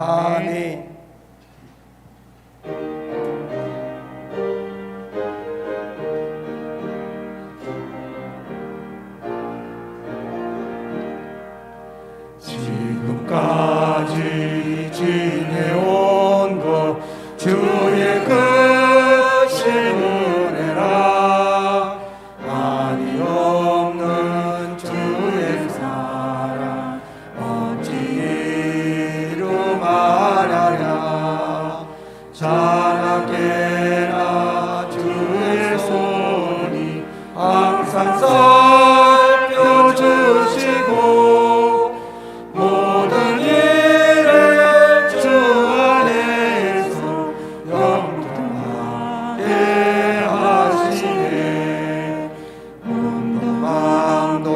아멘. 지금까지 지내온 것 주의 크신 은혜라. 한이 없는 주의 사랑 어찌 이루 말하랴. 자나깨나 주의 손이 항상 살펴주시고 모든 일을 주 안에서 영통하게 하시네. 몸도 마음도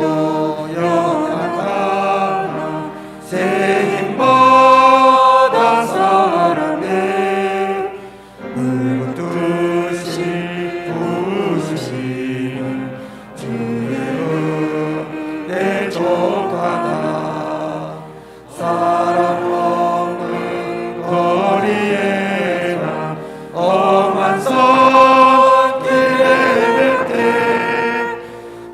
영원하나 새 힘받아 살아내. 늙은 듯이 부으시는 주의 은혜 족하다. 사람 없는 거리에나 험한 손길에 뵐때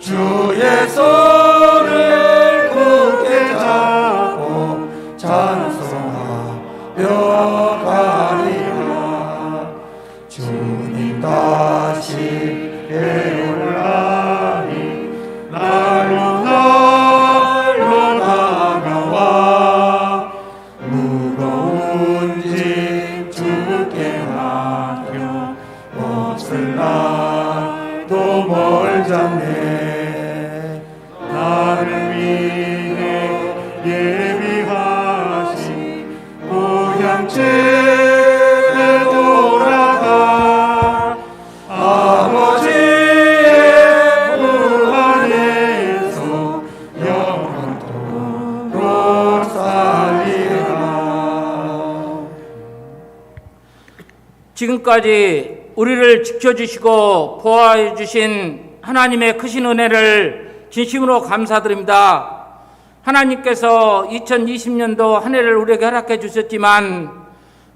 주의 손을 굳게 잡고 찬송하며 가리라. 주님 다시 배울라니 날로 날로 다가와. 무거운 짐 주께 맡겨 벗을 날도 멀잖네. 나를 위해 예비하신 고향 집에 돌아가. 아버지의 품 안에서 영원토록 살리라. 지금까지 우리를 지켜주시고 보호해 주신 하나님의 크신 은혜를 진심으로 감사드립니다. 하나님께서 2020년도 한 해를 우리에게 허락해 주셨지만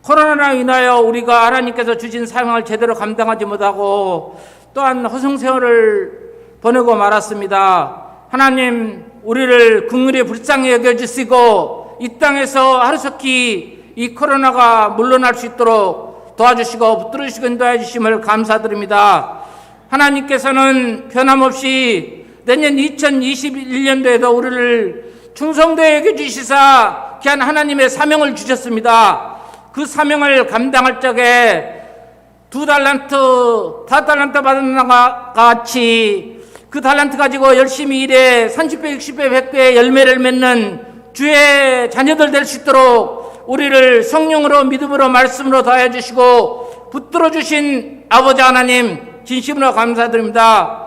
코로나로 인하여 우리가 하나님께서 주신 사명을 제대로 감당하지 못하고 또한 허송세월을 보내고 말았습니다. 하나님, 우리를 긍휼히 불쌍히 여겨주시고 이 땅에서 하루속히 이 코로나가 물러날 수 있도록 도와주시고 붙들으시고 인도해 주심을 감사드립니다. 하나님께서는 변함없이 내년 2021년도에도 우리를 충성되게 여겨주시사 귀한 하나님의 사명을 주셨습니다. 그 사명을 감당할 적에 2달란트, 4달란트 받은 것과 같이 그 달란트 가지고 열심히 일해 30배, 60배, 100배의 열매를 맺는 주의 자녀들 될 수 있도록 우리를 성령으로 믿음으로 말씀으로 더해 주시고 붙들어 주신 아버지 하나님 진심으로 감사드립니다.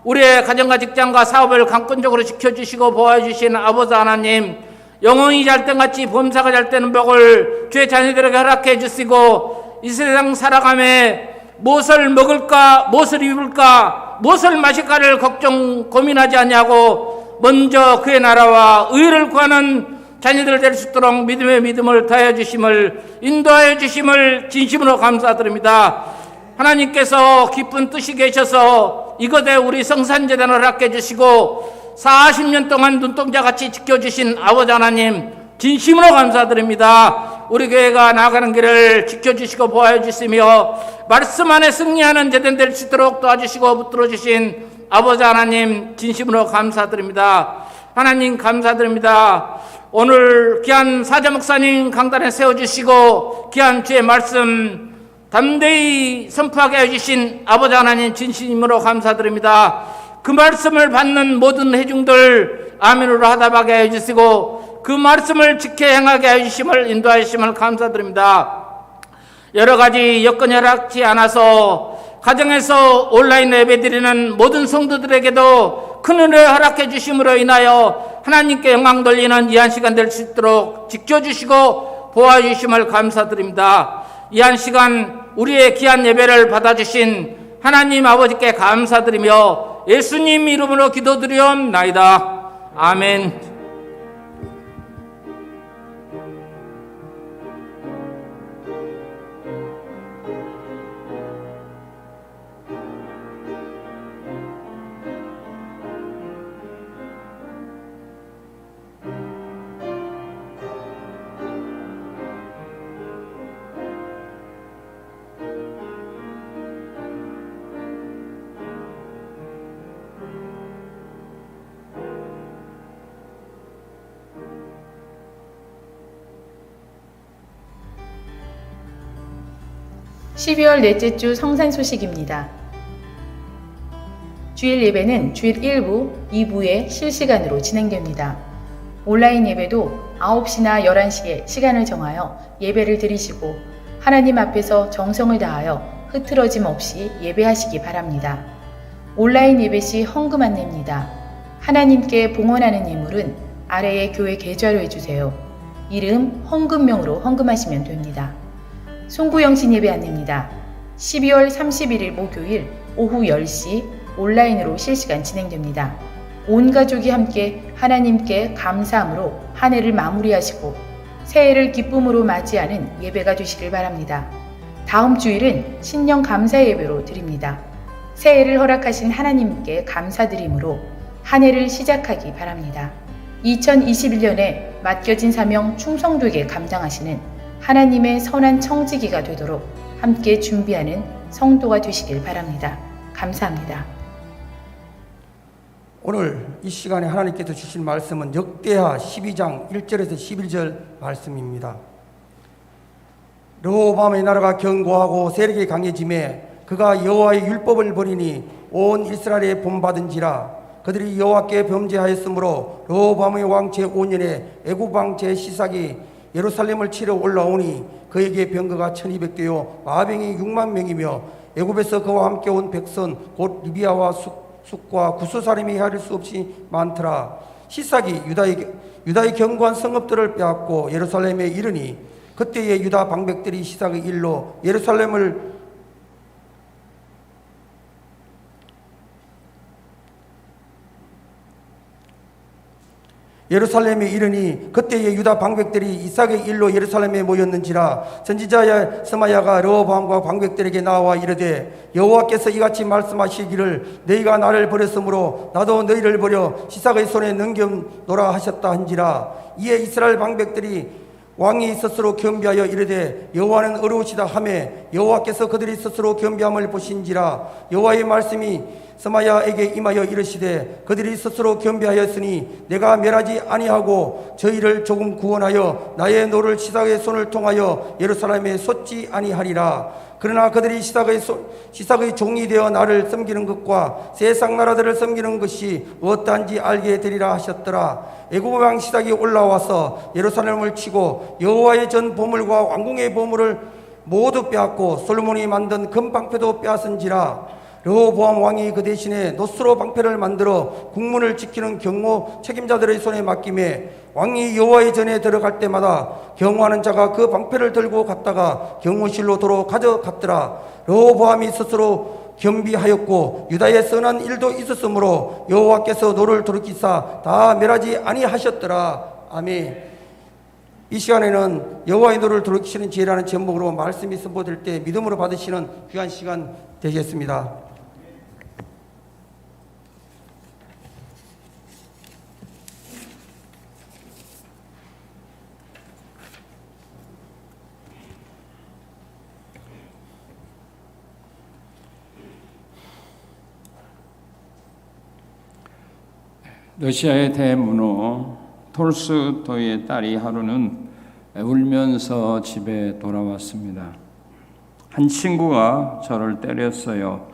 우리의 가정과 직장과 사업을 강권적으로 지켜주시고 보호해 주신 아버지 하나님, 영혼이 잘 땐같이 범사가 잘 때는 복을 주의 자녀들에게 허락해 주시고 이 세상 살아감에 무엇을 먹을까, 무엇을 입을까, 무엇을 마실까를 걱정 고민하지 아니하고 먼저 그의 나라와 의를 구하는 자녀들 될 수 있도록 믿음의 믿음을 더해 주심을 인도하여 주심을 진심으로 감사드립니다. 하나님께서 깊은 뜻이 계셔서 이곳에 우리 성산재단을 허락해 주시고 40년 동안 눈동자같이 지켜주신 아버지 하나님 진심으로 감사드립니다. 우리 교회가 나아가는 길을 지켜주시고 보호해 주시며 말씀 안에 승리하는 재단 될 수 있도록 도와주시고 붙들어 주신 아버지 하나님 진심으로 감사드립니다. 하나님 감사드립니다. 오늘 귀한 사자 목사님 강단에 세워주시고 귀한 주의 말씀 담대히 선포하게 해주신 아버지 하나님 진심으로 감사드립니다. 그 말씀을 받는 모든 회중들 아멘으로 하답하게 해주시고 그 말씀을 지켜 행하게 해주심을 인도하여 주심을 감사드립니다. 여러 가지 여건이 허락지 않아서 가정에서 온라인 예배드리는 모든 성도들에게도 큰 은혜 허락해 주심으로 인하여 하나님께 영광 돌리는 이 한 시간 될 수 있도록 지켜주시고 보호해 주심을 감사드립니다. 이 한 시간 우리의 귀한 예배를 받아주신 하나님 아버지께 감사드리며 예수님 이름으로 기도드리옵나이다. 아멘. 12월 넷째 주 성산 소식입니다. 주일 예배는 주일 1부, 2부에 실시간으로 진행됩니다. 온라인 예배도 9시나 11시에 시간을 정하여 예배를 드리시고 하나님 앞에서 정성을 다하여 흐트러짐 없이 예배하시기 바랍니다. 온라인 예배 시 헌금 안내입니다. 하나님께 봉헌하는 예물은 아래에 교회 계좌로 해주세요. 이름, 헌금명으로 헌금하시면 됩니다. 송구영신 예배 안내입니다. 12월 31일 목요일 오후 10시 온라인으로 실시간 진행됩니다. 온 가족이 함께 하나님께 감사함으로 한 해를 마무리하시고 새해를 기쁨으로 맞이하는 예배가 되시길 바랍니다. 다음 주일은 신년 감사 예배로 드립니다. 새해를 허락하신 하나님께 감사드림으로 한 해를 시작하기 바랍니다. 2021년에 맡겨진 사명 충성되게 감당하시는 하나님의 선한 청지기가 되도록 함께 준비하는 성도가 되시길 바랍니다. 감사합니다. 오늘 이 시간에 하나님께서 주신 말씀은 역대하 12장 1절에서 11절 말씀입니다. 르호보암의 나라가 견고하고 세력이 강해짐에 그가 여호와의 율법을 버리니 온 이스라엘에 본받은지라. 그들이 여호와께 범죄하였으므로 르호보암의 왕 제5년에 애굽 왕 제 시삭이 예루살렘을 치러 올라오니 그에게 병거가 1200대요 마병이 6만 명이며 애굽에서 그와 함께 온 백성 곧 리비아와 숙과 구스 사람이 헤아릴 수 없이 많더라. 시삭이 유다의 견고한 성읍들을 빼앗고 예루살렘에 이르니 그때에 유다 방백들이 시삭의 일로 예루살렘에 이르니 그때에 유다 방백들이 이삭의 일로 예루살렘에 모였는지라. 선지자 스마야가 르호보암과 방백들에게 나와 이르되 여호와께서 이같이 말씀하시기를 너희가 나를 버렸으므로 나도 너희를 버려 시삭의 손에 넘겨노라 하셨다 한지라. 이에 이스라엘 방백들이 왕이 스스로 겸비하여 이르되 여호와는 어려우시다 하며 여호와께서 그들이 스스로 겸비함을 보신지라. 여호와의 말씀이 스마야에게 임하여 이르시되 그들이 스스로 겸비하였으니 내가 멸하지 아니하고 저희를 조금 구원하여 나의 노를 시삭의 손을 통하여 예루살렘에 쏟지 아니하리라. 그러나 그들이 시삭의 종이 되어 나를 섬기는 것과 세상 나라들을 섬기는 것이 어떠한지 알게 되리라 하셨더라. 애굽 왕 시삭이 올라와서 예루살렘을 치고 여호와의 전 보물과 왕궁의 보물을 모두 빼앗고 솔로몬이 만든 금방패도 빼앗은지라. 르호보암 왕이 그 대신에 노스로 방패를 만들어 국문을 지키는 경호 책임자들의 손에 맡김에 왕이 여호와의 전에 들어갈 때마다 경호하는 자가 그 방패를 들고 갔다가 경호실로 도로 가져갔더라. 르호보암이 스스로 겸비하였고 유다의 선한 일도 있었으므로 여호와께서 노를 돌이키사 다 멸하지 아니하셨더라. 아멘. 이 시간에는 여호와의 노를 돌이키시는 지혜라는 제목으로 말씀이 선포될 때 믿음으로 받으시는 귀한 시간 되겠습니다. 러시아의 대문호 톨스토이의 딸이 하루는 울면서 집에 돌아왔습니다. 한 친구가 저를 때렸어요.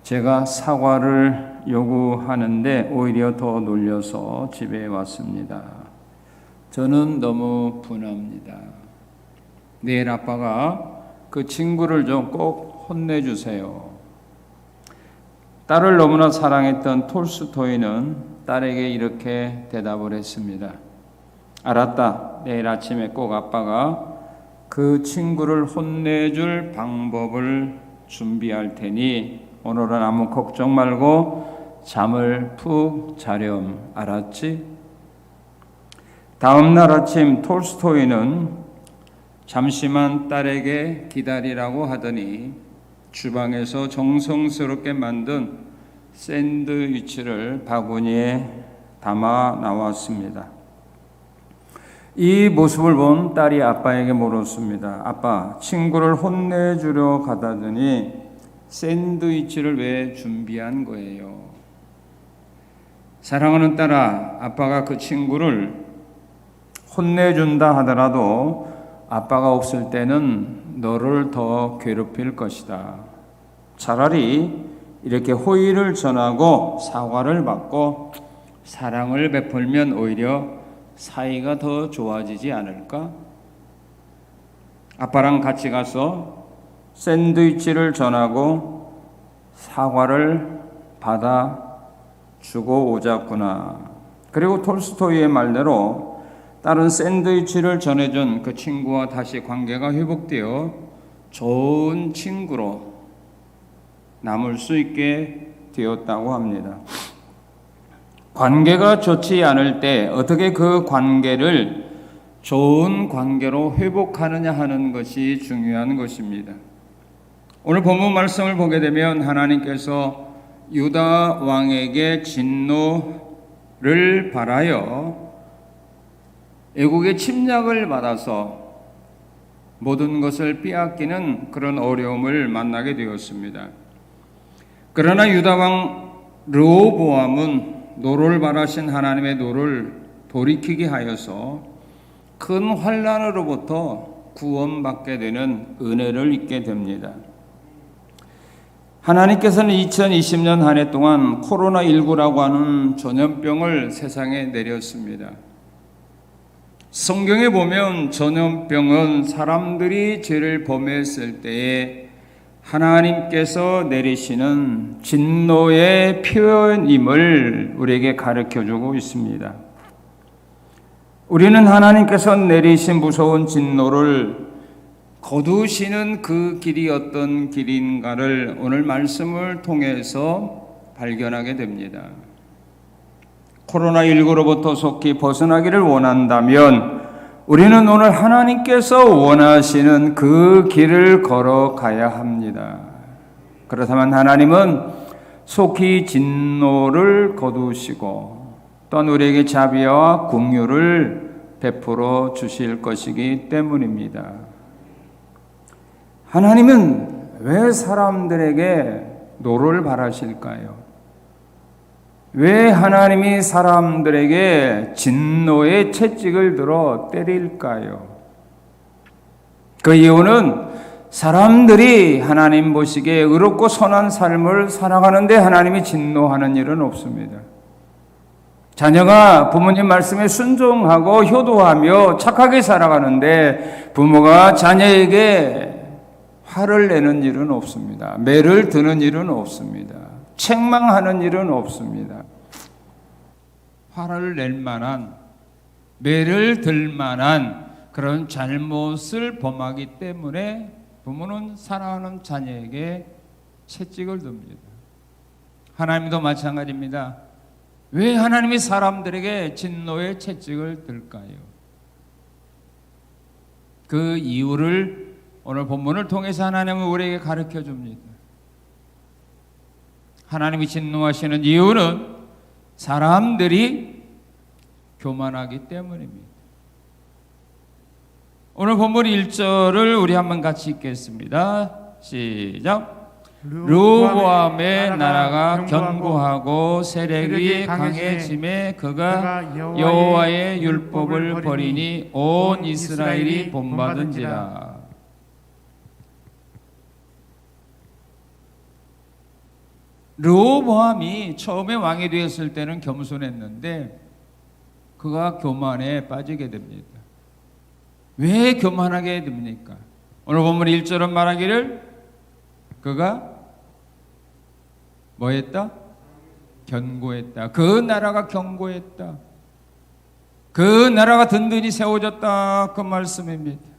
제가 사과를 요구하는데 오히려 더 놀려서 집에 왔습니다. 저는 너무 분합니다. 내일 아빠가 그 친구를 좀 꼭 혼내주세요. 딸을 너무나 사랑했던 톨스토이는 딸에게 이렇게 대답을 했습니다. 알았다. 내일 아침에 꼭 아빠가 그 친구를 혼내줄 방법을 준비할 테니 오늘은 아무 걱정 말고 잠을 푹 자렴. 알았지? 다음 날 아침 톨스토이는 잠시만 딸에게 기다리라고 하더니 주방에서 정성스럽게 만든 샌드위치를 바구니에 담아 나왔습니다. 이 모습을 본 딸이 아빠에게 물었습니다. 아빠, 친구를 혼내주려 가다더니 샌드위치를 왜 준비한 거예요? 사랑하는 딸아, 아빠가 그 친구를 혼내준다 하더라도 아빠가 없을 때는 너를 더 괴롭힐 것이다. 차라리 이렇게 호의를 전하고 사과를 받고 사랑을 베풀면 오히려 사이가 더 좋아지지 않을까? 아빠랑 같이 가서 샌드위치를 전하고 사과를 받아 주고 오자꾸나. 그리고 톨스토이의 말대로 다른 샌드위치를 전해준 그 친구와 다시 관계가 회복되어 좋은 친구로 남을 수 있게 되었다고 합니다. 관계가 좋지 않을 때 어떻게 그 관계를 좋은 관계로 회복하느냐 하는 것이 중요한 것입니다. 오늘 본문 말씀을 보게 되면 하나님께서 유다 왕에게 진노를 발하여 애국의 침략을 받아서 모든 것을 빼앗기는 그런 어려움을 만나게 되었습니다. 그러나 유다 왕 르호보암은 노를 바라신 하나님의 노를 돌이키게 하여서 큰 환난으로부터 구원받게 되는 은혜를 입게 됩니다. 하나님께서는 2020년 한 해 동안 코로나19라고 하는 전염병을 세상에 내렸습니다. 성경에 보면 전염병은 사람들이 죄를 범했을 때에 하나님께서 내리시는 진노의 표현임을 우리에게 가르쳐주고 있습니다. 우리는 하나님께서 내리신 무서운 진노를 거두시는 그 길이 어떤 길인가를 오늘 말씀을 통해서 발견하게 됩니다. 코로나19로부터 속히 벗어나기를 원한다면 우리는 오늘 하나님께서 원하시는 그 길을 걸어가야 합니다. 그렇다면 하나님은 속히 진노를 거두시고 또한 우리에게 자비와 긍휼을 베풀어 주실 것이기 때문입니다. 하나님은 왜 사람들에게 노를 바라실까요? 왜 하나님이 사람들에게 진노의 채찍을 들어 때릴까요? 그 이유는 사람들이 하나님 보시기에 의롭고 선한 삶을 살아가는데 하나님이 진노하는 일은 없습니다. 자녀가 부모님 말씀에 순종하고 효도하며 착하게 살아가는데 부모가 자녀에게 화를 내는 일은 없습니다. 매를 드는 일은 없습니다. 책망하는 일은 없습니다. 화를 낼 만한, 매를 들 만한 그런 잘못을 범하기 때문에 부모는 사랑하는 자녀에게 채찍을 듭니다. 하나님도 마찬가지입니다. 왜 하나님이 사람들에게 진노의 채찍을 들까요? 그 이유를 오늘 본문을 통해서 하나님은 우리에게 가르쳐 줍니다. 하나님이 진노하시는 이유는 사람들이 교만하기 때문입니다. 오늘 본문 1절을 우리 한번 같이 읽겠습니다. 시작. 르호보암의 나라가 견고하고 세력이 강해짐에 그가 여호와의 율법을 버리니 온 이스라엘이 본받은지라. 르호보암이 처음에 왕이 되었을 때는 겸손했는데 그가 교만에 빠지게 됩니다. 왜 교만하게 됩니까? 오늘 본문 1절은 말하기를 그가 뭐했다? 견고했다. 그 나라가 견고했다. 그 나라가 든든히 세워졌다. 그 말씀입니다.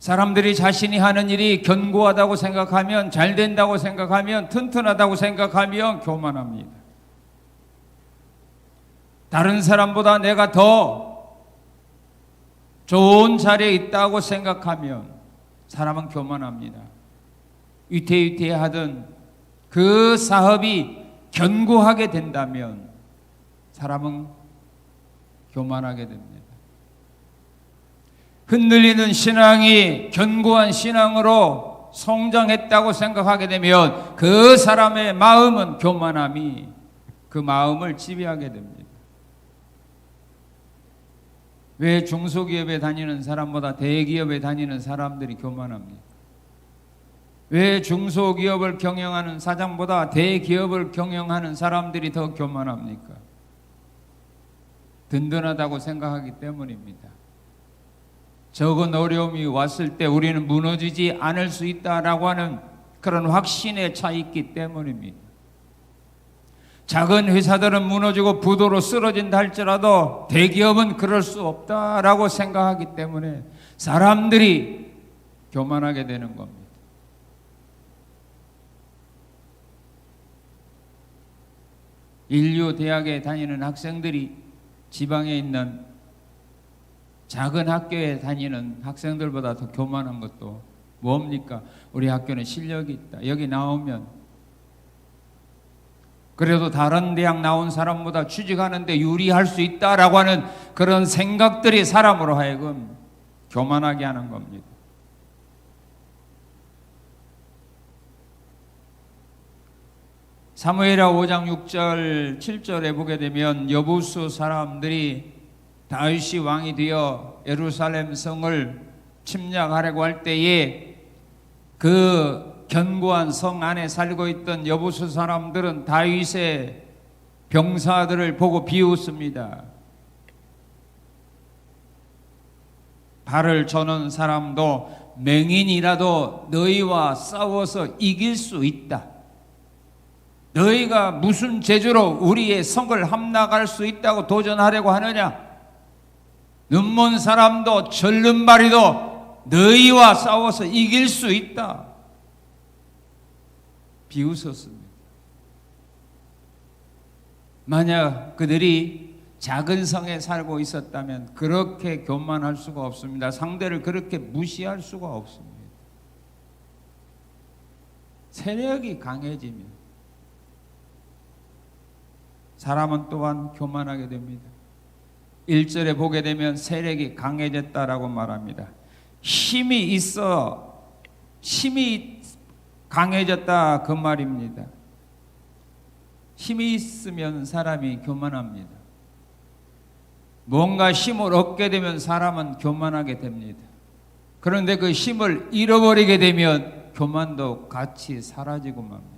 사람들이 자신이 하는 일이 견고하다고 생각하면, 잘 된다고 생각하면, 튼튼하다고 생각하면 교만합니다. 다른 사람보다 내가 더 좋은 자리에 있다고 생각하면 사람은 교만합니다. 위태위태하던 그 사업이 견고하게 된다면 사람은 교만하게 됩니다. 흔들리는 신앙이 견고한 신앙으로 성장했다고 생각하게 되면 그 사람의 마음은 교만함이 그 마음을 지배하게 됩니다. 왜 중소기업에 다니는 사람보다 대기업에 다니는 사람들이 교만합니까? 왜 중소기업을 경영하는 사장보다 대기업을 경영하는 사람들이 더 교만합니까? 든든하다고 생각하기 때문입니다. 적은 어려움이 왔을 때 우리는 무너지지 않을 수 있다라고 하는 그런 확신에 차 있기 때문입니다. 작은 회사들은 무너지고 부도로 쓰러진다 할지라도 대기업은 그럴 수 없다라고 생각하기 때문에 사람들이 교만하게 되는 겁니다. 인류 대학에 다니는 학생들이 지방에 있는 작은 학교에 다니는 학생들보다 더 교만한 것도 뭡니까? 우리 학교는 실력이 있다. 여기 나오면 그래도 다른 대학 나온 사람보다 취직하는데 유리할 수 있다라고 하는 그런 생각들이 사람으로 하여금 교만하게 하는 겁니다. 사무엘하 5장 6절 7절에 보게 되면 여부수 사람들이 다윗이 왕이 되어 예루살렘 성을 침략하려고 할 때에 그 견고한 성 안에 살고 있던 여부수 사람들은 다윗의 병사들을 보고 비웃습니다. 발을 저는 사람도 맹인이라도 너희와 싸워서 이길 수 있다. 너희가 무슨 재주로 우리의 성을 함락할 수 있다고 도전하려고 하느냐? 눈먼 사람도 절름발이도 너희와 싸워서 이길 수 있다. 비웃었습니다. 만약 그들이 작은 성에 살고 있었다면 그렇게 교만할 수가 없습니다. 상대를 그렇게 무시할 수가 없습니다. 세력이 강해지면 사람은 또한 교만하게 됩니다. 1절에 보게 되면 세력이 강해졌다라고 말합니다. 힘이 있어 힘이 강해졌다 그 말입니다. 힘이 있으면 사람이 교만합니다. 뭔가 힘을 얻게 되면 사람은 교만하게 됩니다. 그런데 그 힘을 잃어버리게 되면 교만도 같이 사라지고 맙니다.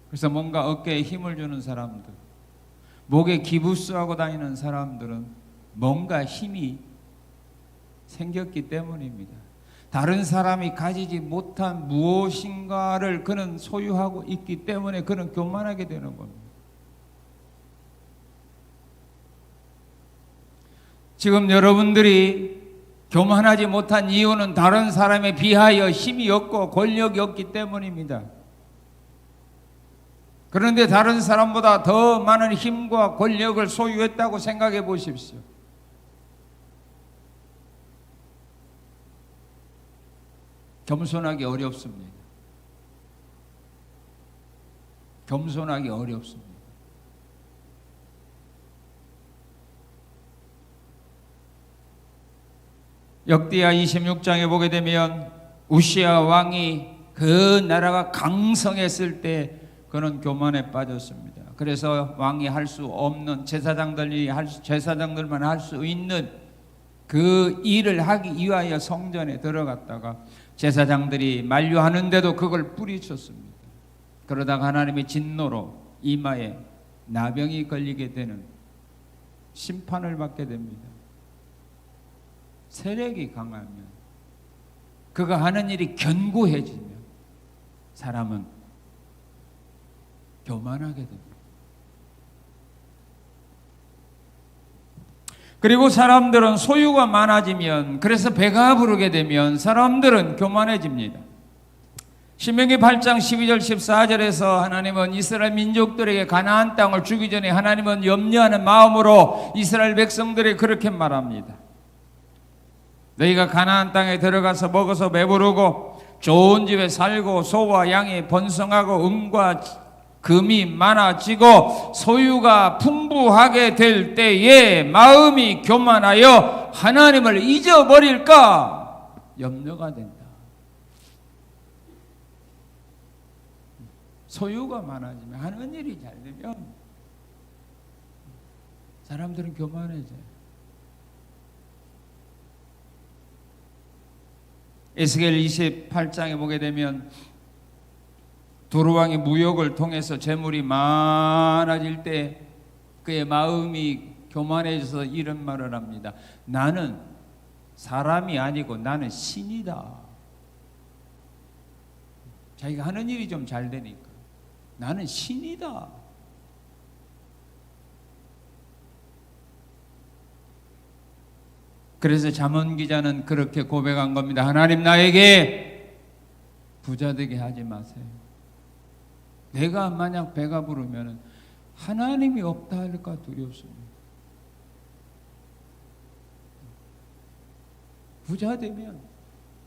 그래서 뭔가 어깨에 힘을 주는 사람들, 목에 기부스하고 다니는 사람들은 뭔가 힘이 생겼기 때문입니다. 다른 사람이 가지지 못한 무엇인가를 그는 소유하고 있기 때문에 그는 교만하게 되는 겁니다. 지금 여러분들이 교만하지 못한 이유는 다른 사람에 비하여 힘이 없고 권력이 없기 때문입니다. 그런데 다른 사람보다 더 많은 힘과 권력을 소유했다고 생각해 보십시오. 겸손하기 어렵습니다. 겸손하기 어렵습니다. 역대하 26장에 보게 되면 우시야 왕이 그 나라가 강성했을 때 그는 교만에 빠졌습니다. 그래서 왕이 할 수 없는 제사장들만 할 수 있는 그 일을 하기 위하여 성전에 들어갔다가 제사장들이 만류하는데도 그걸 뿌리쳤습니다. 그러다가 하나님의 진노로 이마에 나병이 걸리게 되는 심판을 받게 됩니다. 세력이 강하면, 그가 하는 일이 견고해지면 사람은 교만하게 됩니다. 그리고 사람들은 소유가 많아지면, 그래서 배가 부르게 되면 사람들은 교만해집니다. 신명기 8장 12절 14절에서 하나님은 이스라엘 민족들에게 가나안 땅을 주기 전에 하나님은 염려하는 마음으로 이스라엘 백성들에게 그렇게 말합니다. 너희가 가나안 땅에 들어가서 먹어서 배부르고 좋은 집에 살고 소와 양이 번성하고 은과 금이 많아지고 소유가 풍부하게 될 때에 마음이 교만하여 하나님을 잊어버릴까 염려가 된다. 소유가 많아지면, 하는 일이 잘 되면 사람들은 교만해져요. 에스겔 28장에 보게 되면 도르왕이 무역을 통해서 재물이 많아질 때 그의 마음이 교만해져서 이런 말을 합니다. 나는 사람이 아니고 나는 신이다. 자기가 하는 일이 좀 잘 되니까 나는 신이다. 그래서 잠언 기자는 그렇게 고백한 겁니다. 하나님 나에게 부자 되게 하지 마세요. 내가 만약 배가 부르면 하나님이 없다 할까 두렵습니다. 부자 되면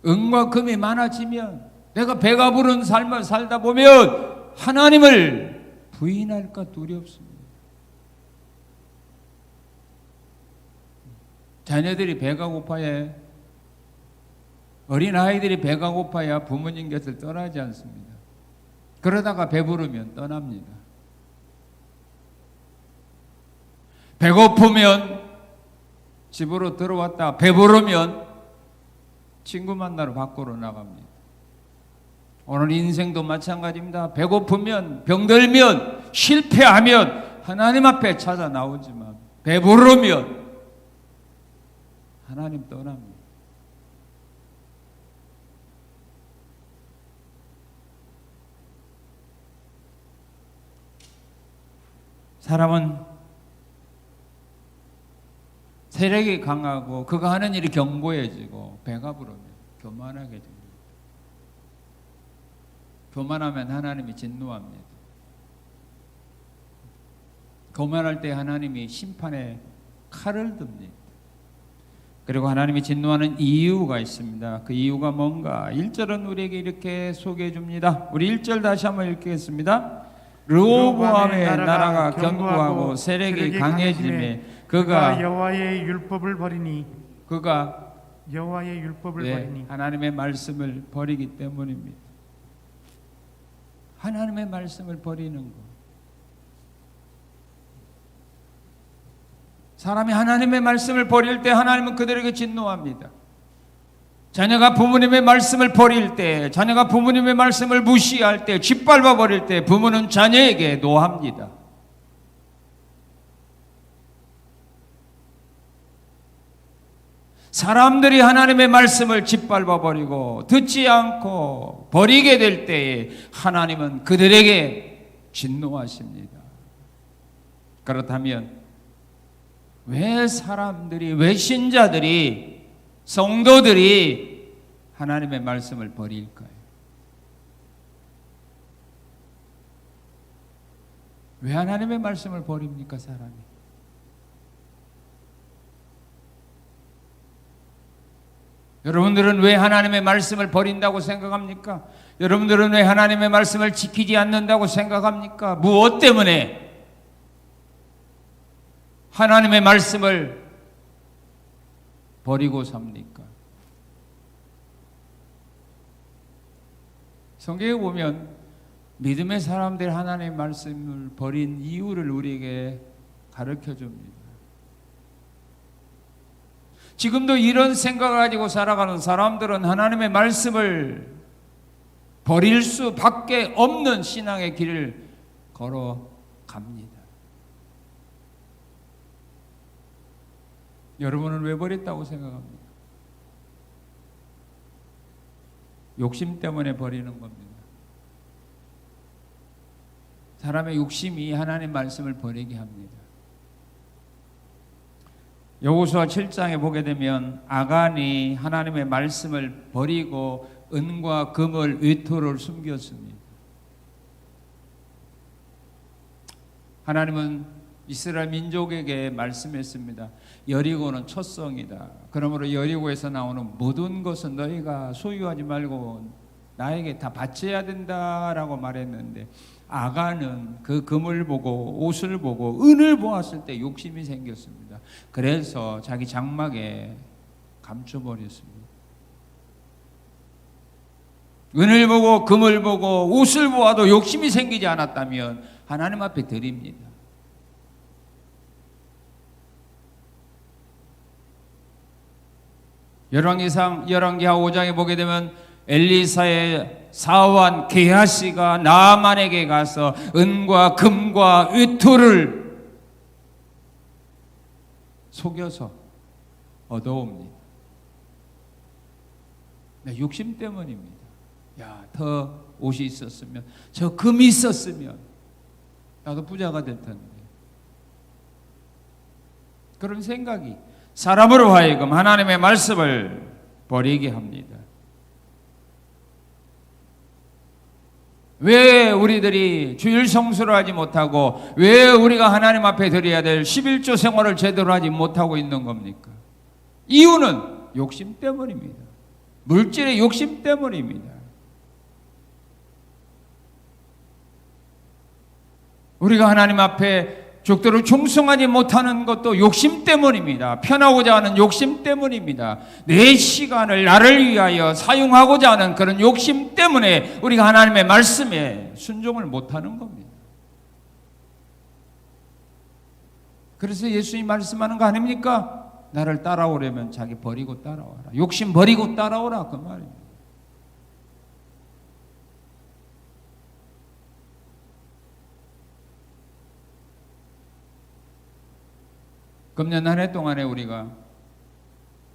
은과 금이 많아지면 내가 배가 부른 삶을 살다 보면 하나님을 부인할까 두렵습니다. 자녀들이 배가 고파야, 어린아이들이 배가 고파야 부모님 곁을 떠나지 않습니다. 그러다가 배부르면 떠납니다. 배고프면 집으로 들어왔다 배부르면 친구 만나러 밖으로 나갑니다. 오늘 인생도 마찬가지입니다. 배고프면, 병들면, 실패하면 하나님 앞에 찾아 나오지만 배부르면 하나님 떠납니다. 사람은 세력이 강하고 그가 하는 일이 견고해지고 배가 부르면 교만하게 됩니다. 교만하면 하나님이 진노합니다. 교만할 때 하나님이 심판의 칼을 듭니다. 그리고 하나님이 진노하는 이유가 있습니다. 그 이유가 뭔가 1절은 우리에게 이렇게 소개해 줍니다. 우리 1절 다시 한번 읽겠습니다. 르호보암의 나라가 견고하고 세력이 강해짐에 그가 여호와의 율법을 버리니 그가 여호와의 율법을 버리니 하나님의 말씀을 버리기 때문입니다. 하나님의 말씀을 버리는 것. 사람이 하나님의 말씀을 버릴 때 하나님은 그들에게 진노합니다. 자녀가 부모님의 말씀을 버릴 때, 자녀가 부모님의 말씀을 무시할 때, 짓밟아 버릴 때 부모는 자녀에게 노합니다. 사람들이 하나님의 말씀을 짓밟아 버리고 듣지 않고 버리게 될 때에 하나님은 그들에게 진노하십니다. 그렇다면 왜 사람들이, 왜 신자들이, 성도들이 하나님의 말씀을 버릴까요? 왜 하나님의 말씀을 버립니까, 사람이? 여러분들은 왜 하나님의 말씀을 버린다고 생각합니까? 여러분들은 왜 하나님의 말씀을 지키지 않는다고 생각합니까? 무엇 때문에 하나님의 말씀을 버리고 삽니까? 성경에 보면 믿음의 사람들이 하나님의 말씀을 버린 이유를 우리에게 가르쳐 줍니다. 지금도 이런 생각을 가지고 살아가는 사람들은 하나님의 말씀을 버릴 수밖에 없는 신앙의 길을 걸어갑니다. 여러분은 왜 버렸다고 생각합니까? 욕심 때문에 버리는 겁니다. 사람의 욕심이 하나님의 말씀을 버리게 합니다. 여호수아 7장에 보게 되면 아간이 하나님의 말씀을 버리고 은과 금을 외투를 숨겼습니다. 하나님은 이스라엘 민족에게 말씀했습니다. 여리고는 첫 성이다. 그러므로 여리고에서 나오는 모든 것은 너희가 소유하지 말고 나에게 다 바쳐야 된다라고 말했는데 아간은 그 금을 보고 옷을 보고 은을 보았을 때 욕심이 생겼습니다. 그래서 자기 장막에 감춰버렸습니다. 은을 보고 금을 보고 옷을 보아도 욕심이 생기지 않았다면 하나님 앞에 드립니다. 열왕기하 5장에 보게 되면 엘리사의 사환 게하시가 나아만에게 가서 은과 금과 외투를 속여서 얻어옵니다. 네, 욕심 때문입니다. 야, 더 옷이 있었으면, 저 금이 있었으면 나도 부자가 될 텐데. 그런 생각이 사람으로 하여금 하나님의 말씀을 버리게 합니다. 왜 우리들이 주일 성수를 하지 못하고, 왜 우리가 하나님 앞에 드려야 될 11조 생활을 제대로 하지 못하고 있는 겁니까? 이유는 욕심 때문입니다. 물질의 욕심 때문입니다. 우리가 하나님 앞에 죽도록 충성하지 못하는 것도 욕심 때문입니다. 편하고자 하는 욕심 때문입니다. 내 시간을 나를 위하여 사용하고자 하는 그런 욕심 때문에 우리가 하나님의 말씀에 순종을 못하는 겁니다. 그래서 예수님이 말씀하는 거 아닙니까? 나를 따라오려면 자기 버리고 따라와라. 욕심 버리고 따라오라, 그 말입니다. 금년 한 해 동안에 우리가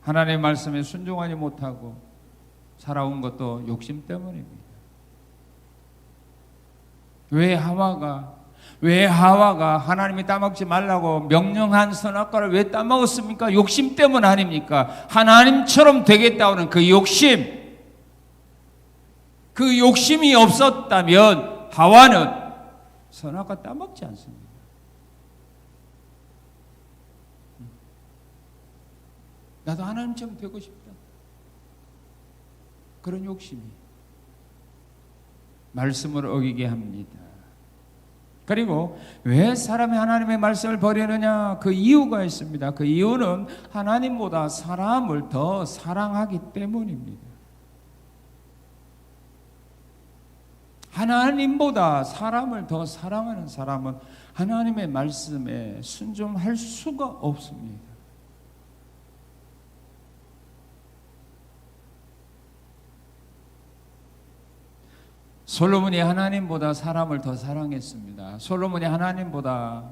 하나님의 말씀에 순종하지 못하고 살아온 것도 욕심 때문입니다. 왜 하와가 하나님이 따먹지 말라고 명령한 선악과를 왜 따먹었습니까? 욕심 때문 아닙니까? 하나님처럼 되겠다는 그 욕심이 없었다면 하와는 선악과 따먹지 않습니다. 나도 하나님처럼 되고 싶다. 그런 욕심이 말씀을 어기게 합니다. 그리고 왜 사람이 하나님의 말씀을 버리느냐? 그 이유가 있습니다. 그 이유는 하나님보다 사람을 더 사랑하기 때문입니다. 하나님보다 사람을 더 사랑하는 사람은 하나님의 말씀에 순종할 수가 없습니다. 솔로몬이 하나님보다 사람을 더 사랑했습니다. 솔로몬이 하나님보다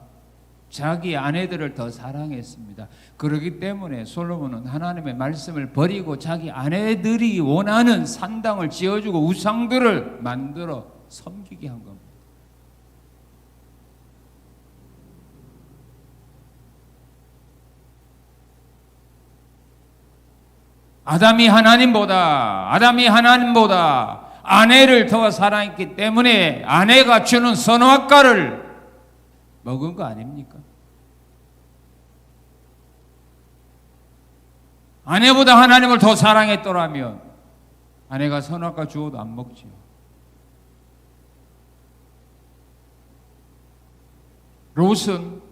자기 아내들을 더 사랑했습니다. 그렇기 때문에 솔로몬은 하나님의 말씀을 버리고 자기 아내들이 원하는 산당을 지어주고 우상들을 만들어 섬기게 한 겁니다. 아담이 하나님보다 아내를 더 사랑했기 때문에 아내가 주는 선악과를 먹은 거 아닙니까? 아내보다 하나님을 더 사랑했더라면 아내가 선악과 주어도 안 먹지요. 롯은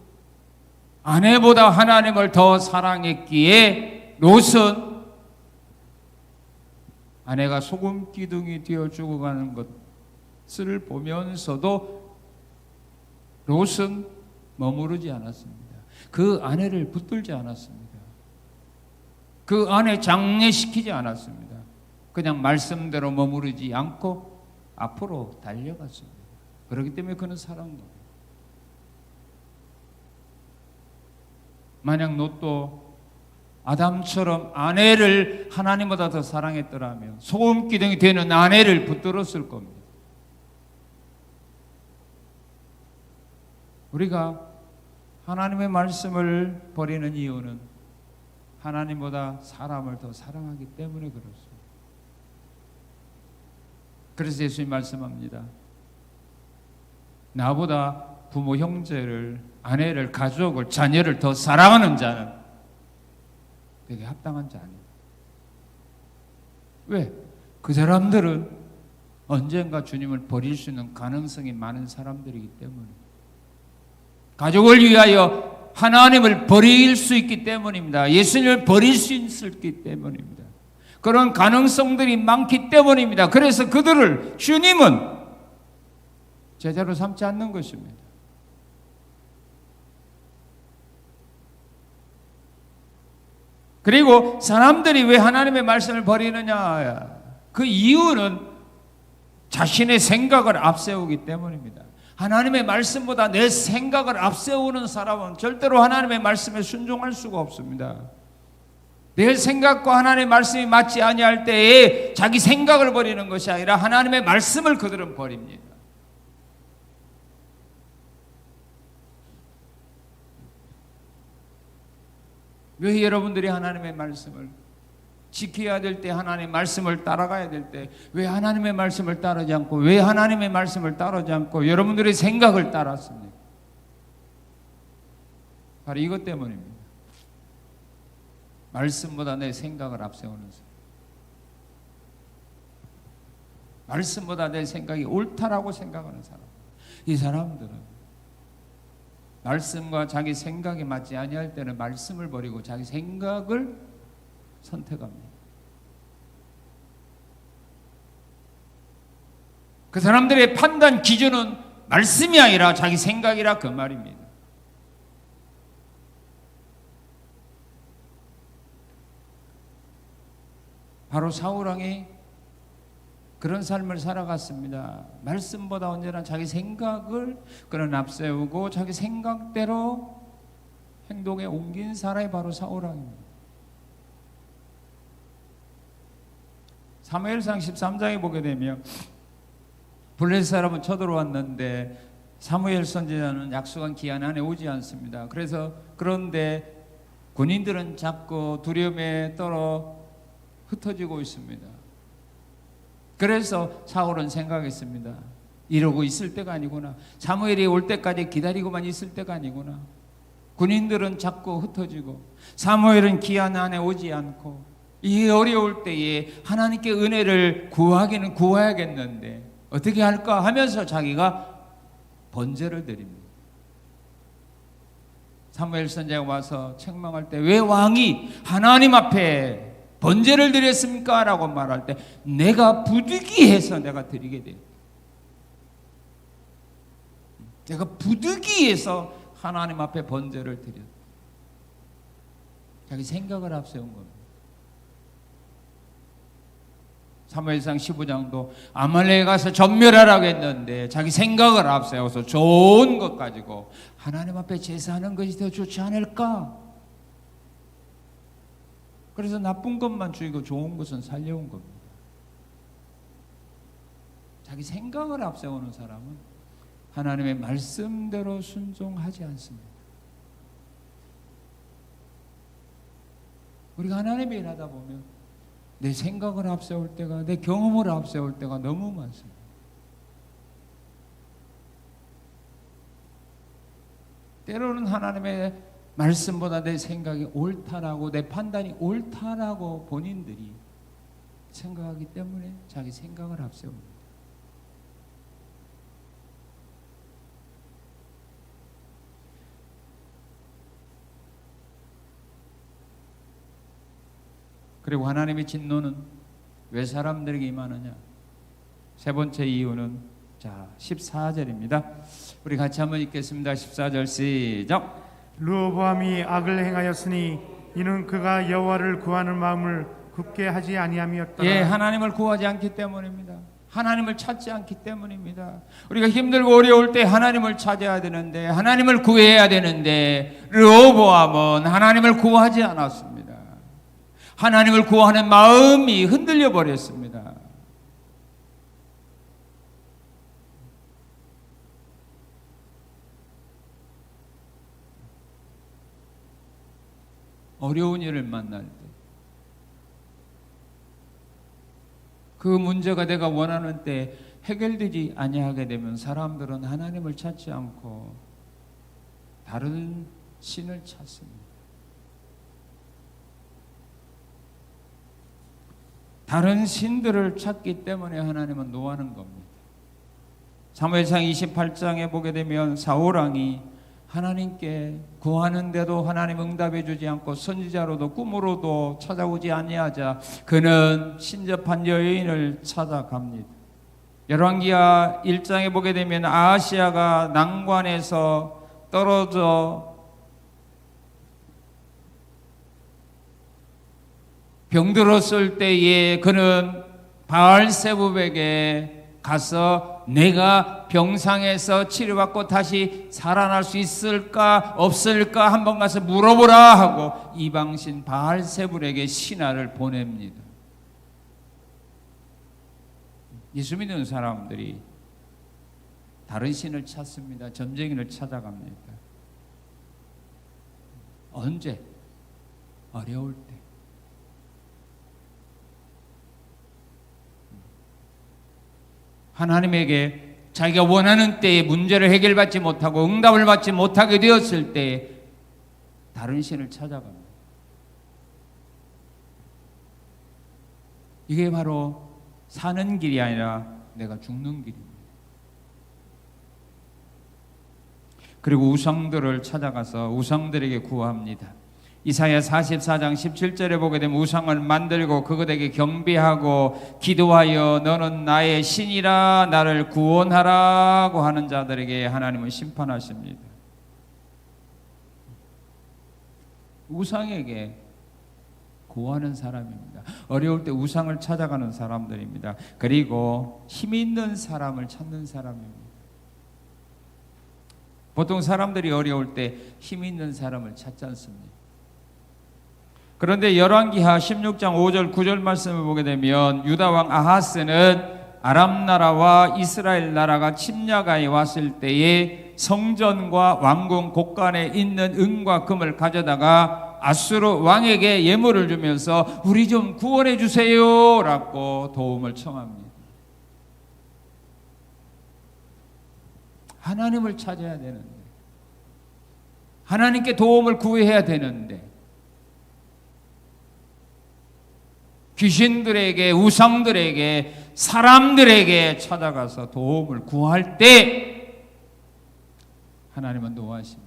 아내보다 하나님을 더 사랑했기에 롯은 아내가 소금 기둥이 되어 죽어가는 것을 보면서도 롯은 머무르지 않았습니다. 그 아내를 붙들지 않았습니다. 그 아내 장례시키지 않았습니다. 그냥 말씀대로 머무르지 않고 앞으로 달려갔습니다. 그렇기 때문에 그는 살아온 거예요. 만약 롯도 아담처럼 아내를 하나님보다 더 사랑했더라면 소금 기둥이 되는 아내를 붙들었을 겁니다. 우리가 하나님의 말씀을 버리는 이유는 하나님보다 사람을 더 사랑하기 때문에 그렇습니다. 그래서 예수님이 말씀합니다. 나보다 부모, 형제를, 아내를, 가족을, 자녀를 더 사랑하는 자는 되게 합당한 자 아닙니다. 왜? 그 사람들은 언젠가 주님을 버릴 수 있는 가능성이 많은 사람들이기 때문에, 가족을 위하여 하나님을 버릴 수 있기 때문입니다. 예수님을 버릴 수 있기 때문입니다. 그런 가능성들이 많기 때문입니다. 그래서 그들을 주님은 제자로 삼지 않는 것입니다. 그리고 사람들이 왜 하나님의 말씀을 버리느냐? 그 이유는 자신의 생각을 앞세우기 때문입니다. 하나님의 말씀보다 내 생각을 앞세우는 사람은 절대로 하나님의 말씀에 순종할 수가 없습니다. 내 생각과 하나님의 말씀이 맞지 아니할 때에 자기 생각을 버리는 것이 아니라 하나님의 말씀을 그들은 버립니다. 왜 여러분들이 하나님의 말씀을 지켜야 될 때, 하나님의 말씀을 따라가야 될 때 왜 하나님의 말씀을 따르지 않고, 왜 하나님의 말씀을 따르지 않고 여러분들의 생각을 따랐습니까? 바로 이것 때문입니다. 말씀보다 내 생각을 앞세우는 사람, 말씀보다 내 생각이 옳다라고 생각하는 사람, 이 사람들은 말씀과 자기 생각이 맞지 아니할 때는 말씀을 버리고 자기 생각을 선택합니다. 그 사람들의 판단 기준은 말씀이 아니라 자기 생각이라 그 말입니다. 바로 사울왕이 그런 삶을 살아갔습니다. 말씀보다 언제나 자기 생각을 그는 앞세우고 자기 생각대로 행동에 옮긴 사람이 바로 사울왕입니다. 사무엘상 13장에 보게 되면 블레셋 사람은 쳐들어왔는데 사무엘 선지자는 약속한 기한 안에 오지 않습니다. 그런데 군인들은 자꾸 두려움에 떨어 흩어지고 있습니다. 그래서 사울은 생각했습니다. 이러고 있을 때가 아니구나. 사무엘이 올 때까지 기다리고만 있을 때가 아니구나. 군인들은 자꾸 흩어지고 사무엘은 기한 안에 오지 않고, 이 어려울 때에 하나님께 은혜를 구하기는 구해야겠는데 어떻게 할까 하면서 자기가 번제를 드립니다. 사무엘 선지자가 와서 책망할 때 왜 왕이 하나님 앞에 번제를 드렸습니까? 라고 말할 때 내가 부득이해서 내가 드리게 돼요. 내가 부득이해서 하나님 앞에 번제를 드렸다. 자기 생각을 앞세운 겁니다. 사무엘상 15장도 아말렉에 가서 전멸하라고 했는데 자기 생각을 앞세워서 좋은 것 가지고 하나님 앞에 제사하는 것이 더 좋지 않을까? 그래서 나쁜 것만 죽이고 좋은 것은 살려온 겁니다. 자기 생각을 앞세우는 사람은 하나님의 말씀대로 순종하지 않습니다. 우리가 하나님의 일하다 보면 내 생각을 앞세울 때가, 내 경험을 앞세울 때가 너무 많습니다. 때로는 하나님의 말씀보다 내 생각이 옳다라고, 내 판단이 옳다라고 본인들이 생각하기 때문에 자기 생각을 앞세웁니다. 그리고 하나님의 진노는 왜 사람들에게 임하느냐? 세 번째 이유는 14절입니다. 우리 같이 한번 읽겠습니다. 14절 시작. 르호보암이 악을 행하였으니 이는 그가 여호와를 구하는 마음을 굳게 하지 아니함이었더라. 예, 하나님을 구하지 않기 때문입니다. 하나님을 찾지 않기 때문입니다. 우리가 힘들고 어려울 때 하나님을 찾아야 되는데, 하나님을 구해야 되는데 르호보암은 하나님을 구하지 않았습니다. 하나님을 구하는 마음이 흔들려 버렸습니다. 어려운 일을 만날 때, 그 문제가 내가 원하는 때 해결되지 아니하게 되면 사람들은 하나님을 찾지 않고 다른 신을 찾습니다. 다른 신들을 찾기 때문에 하나님은 노하는 겁니다. 사무엘상 28장에 보게 되면 사울왕이 하나님께 구하는데도 하나님 응답해 주지 않고 선지자로도 꿈으로도 찾아오지 아니하자 그는 신접한 여인을 찾아갑니다. 열왕기하 1장에 보게 되면 아하시아가 난관에서 떨어져 병들었을 때에 그는 바알세불에게 가서 내가 병상에서 치료받고 다시 살아날 수 있을까 없을까 한번 가서 물어보라 하고 이방신 바알세불에게 신하를 보냅니다. 예수 믿는 사람들이 다른 신을 찾습니다. 점쟁이를 찾아갑니다. 언제? 어려울 때. 하나님에게 자기가 원하는 때에 문제를 해결받지 못하고 응답을 받지 못하게 되었을 때 다른 신을 찾아갑니다. 이게 바로 사는 길이 아니라 내가 죽는 길입니다. 그리고 우상들을 찾아가서 우상들에게 구합니다. 이사야 44장 17절에 보게 되면 우상을 만들고 그것에게 경배하고 기도하여 너는 나의 신이라 나를 구원하라고 하는 자들에게 하나님은 심판하십니다. 우상에게 구하는 사람입니다. 어려울 때 우상을 찾아가는 사람들입니다. 그리고 힘 있는 사람을 찾는 사람입니다. 보통 사람들이 어려울 때 힘 있는 사람을 찾지 않습니다. 그런데 열왕기하 16장 5절 9절 말씀을 보게 되면 유다 왕 아하스는 아람 나라와 이스라엘 나라가 침략하여 왔을 때에 성전과 왕궁 곳간에 있는 은과 금을 가져다가 아수르 왕에게 예물을 주면서 우리 좀 구원해 주세요 라고 도움을 청합니다. 하나님을 찾아야 되는데, 하나님께 도움을 구해야 되는데 귀신들에게, 우상들에게, 사람들에게 찾아가서 도움을 구할 때 하나님은 노하십니다.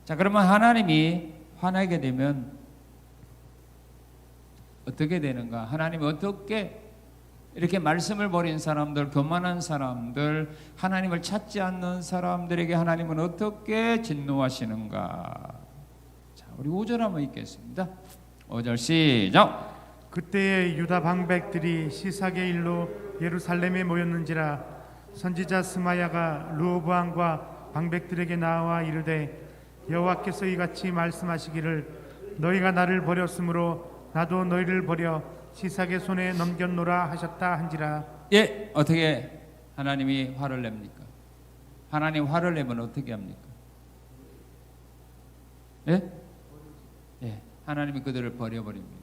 자, 그러면 하나님이 화나게 되면 어떻게 되는가? 하나님이 어떻게 이렇게 말씀을 버린 사람들, 교만한 사람들, 하나님을 찾지 않는 사람들에게 하나님은 어떻게 진노하시는가? 자, 우리 5절 한번 읽겠습니다. 5절 시작. 그때에 유다 방백들이 시삭의 일로 예루살렘에 모였는지라 선지자 스마야가 르호보암과 방백들에게 나와 이르되 여호와께서 이같이 말씀하시기를 너희가 나를 버렸으므로 나도 너희를 버려 시삭의 손에 넘겼노라 하셨다 한지라. 예, 어떻게 하나님이 화를 냅니까? 하나님 화를 내면 어떻게 합니까? 예? 예, 하나님이 그들을 버려버립니다.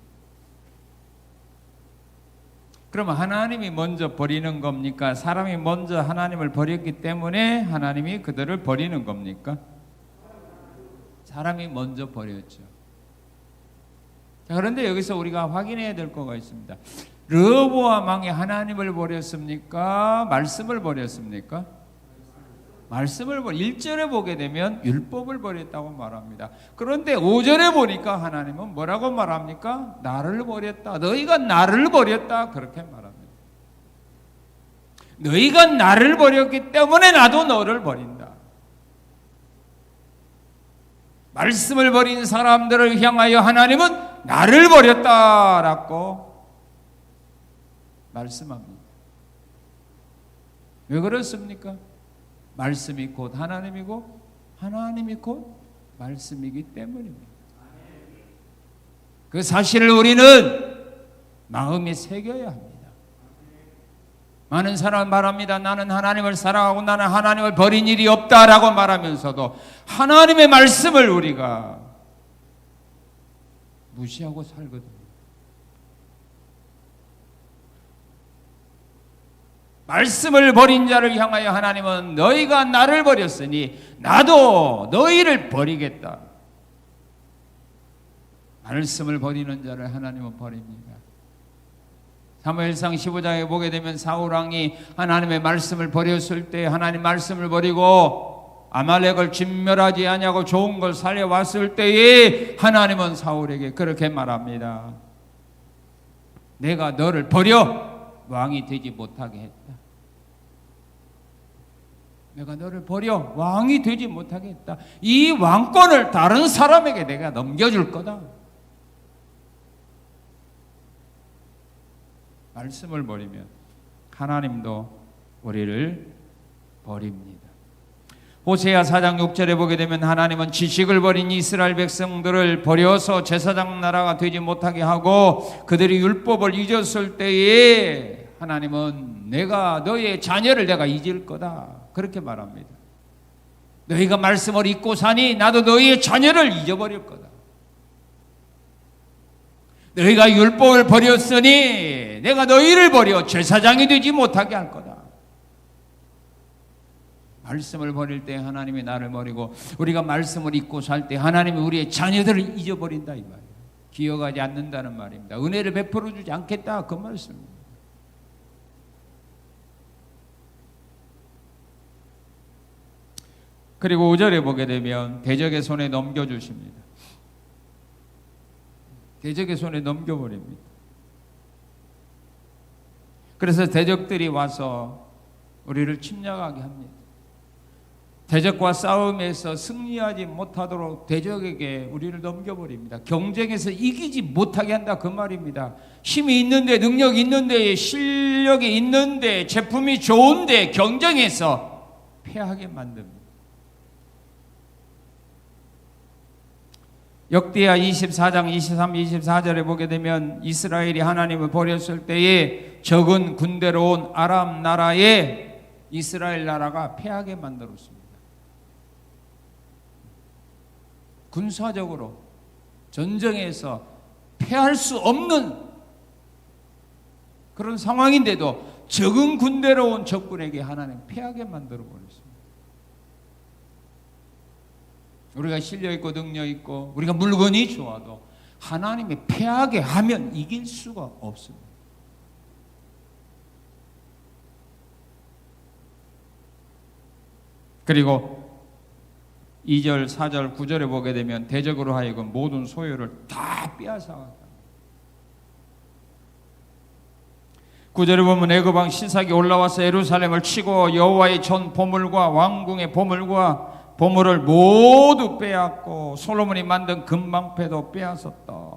그러면 하나님이 먼저 버리는 겁니까? 사람이 먼저 하나님을 버렸기 때문에 하나님이 그들을 버리는 겁니까? 사람이 먼저 버렸죠. 자, 그런데 여기서 우리가 확인해야 될 거가 있습니다. 르호보암 왕이 하나님을 버렸습니까? 말씀을 버렸습니까? 말씀을 1절에 보게 되면 율법을 버렸다고 말합니다. 그런데 5절에 보니까 하나님은 뭐라고 말합니까? 나를 버렸다. 너희가 나를 버렸다. 그렇게 말합니다. 너희가 나를 버렸기 때문에 나도 너를 버린다. 말씀을 버린 사람들을 향하여 하나님은 나를 버렸다라고 말씀합니다. 왜 그렇습니까? 말씀이 곧 하나님이고 하나님이 곧 말씀이기 때문입니다. 그 사실을 우리는 마음에 새겨야 합니다. 많은 사람은 말합니다. 나는 하나님을 사랑하고 나는 하나님을 버린 일이 없다라고 말하면서도 하나님의 말씀을 우리가 무시하고 살거든요. 말씀을 버린 자를 향하여 하나님은 너희가 나를 버렸으니 나도 너희를 버리겠다. 말씀을 버리는 자를 하나님은 버립니다. 사무엘상 15장에 보게 되면 사울왕이 하나님의 말씀을 버렸을 때 하나님 말씀을 버리고 아말렉을 진멸하지 아니하고 좋은 걸 살려왔을 때에 하나님은 사울에게 그렇게 말합니다. 내가 너를 버려 왕이 되지 못하게 했다. 내가 너를 버려 왕이 되지 못하겠다. 이 왕권을 다른 사람에게 내가 넘겨줄 거다. 말씀을 버리면 하나님도 우리를 버립니다. 호세아 4장 6절에 보게 되면 하나님은 지식을 버린 이스라엘 백성들을 버려서 제사장 나라가 되지 못하게 하고 그들이 율법을 잊었을 때에 하나님은 내가 너의 자녀를 내가 잊을 거다. 그렇게 말합니다. 너희가 말씀을 잊고 사니 나도 너희의 자녀를 잊어버릴 거다. 너희가 율법을 버렸으니 내가 너희를 버려 제사장이 되지 못하게 할 거다. 말씀을 버릴 때 하나님이 나를 버리고 우리가 말씀을 잊고 살 때 하나님이 우리의 자녀들을 잊어버린다 이 말이에요. 기억하지 않는다는 말입니다. 은혜를 베풀어 주지 않겠다 그 말씀입니다. 그리고 5절에 보게 되면 대적의 손에 넘겨주십니다. 대적의 손에 넘겨버립니다. 그래서 대적들이 와서 우리를 침략하게 합니다. 대적과 싸움에서 승리하지 못하도록 대적에게 우리를 넘겨버립니다. 경쟁에서 이기지 못하게 한다 그 말입니다. 힘이 있는데 능력이 있는데 실력이 있는데 제품이 좋은데 경쟁에서 패하게 만듭니다. 역대하 24장 23, 24절에 보게 되면 이스라엘이 하나님을 버렸을 때에 적은 군대로 온 아람 나라에 이스라엘 나라가 패하게 만들었습니다. 군사적으로 전쟁에서 패할 수 없는 그런 상황인데도 적은 군대로 온 적군에게 하나님 패하게 만들어 버렸습니다. 우리가 실력 있고 능력 있고 우리가 물건이 좋아도 하나님이 패하게 하면 이길 수가 없습니다. 그리고 2절, 4절, 9절에 보게 되면 대적으로 하여금 모든 소유를 다 빼앗아갔다. 9절에 보면 애굽 왕 시삭이 올라와서 예루살렘을 치고 여호와의 전 보물과 왕궁의 보물과 보물을 모두 빼앗고 솔로몬이 만든 금방패도 빼앗았다.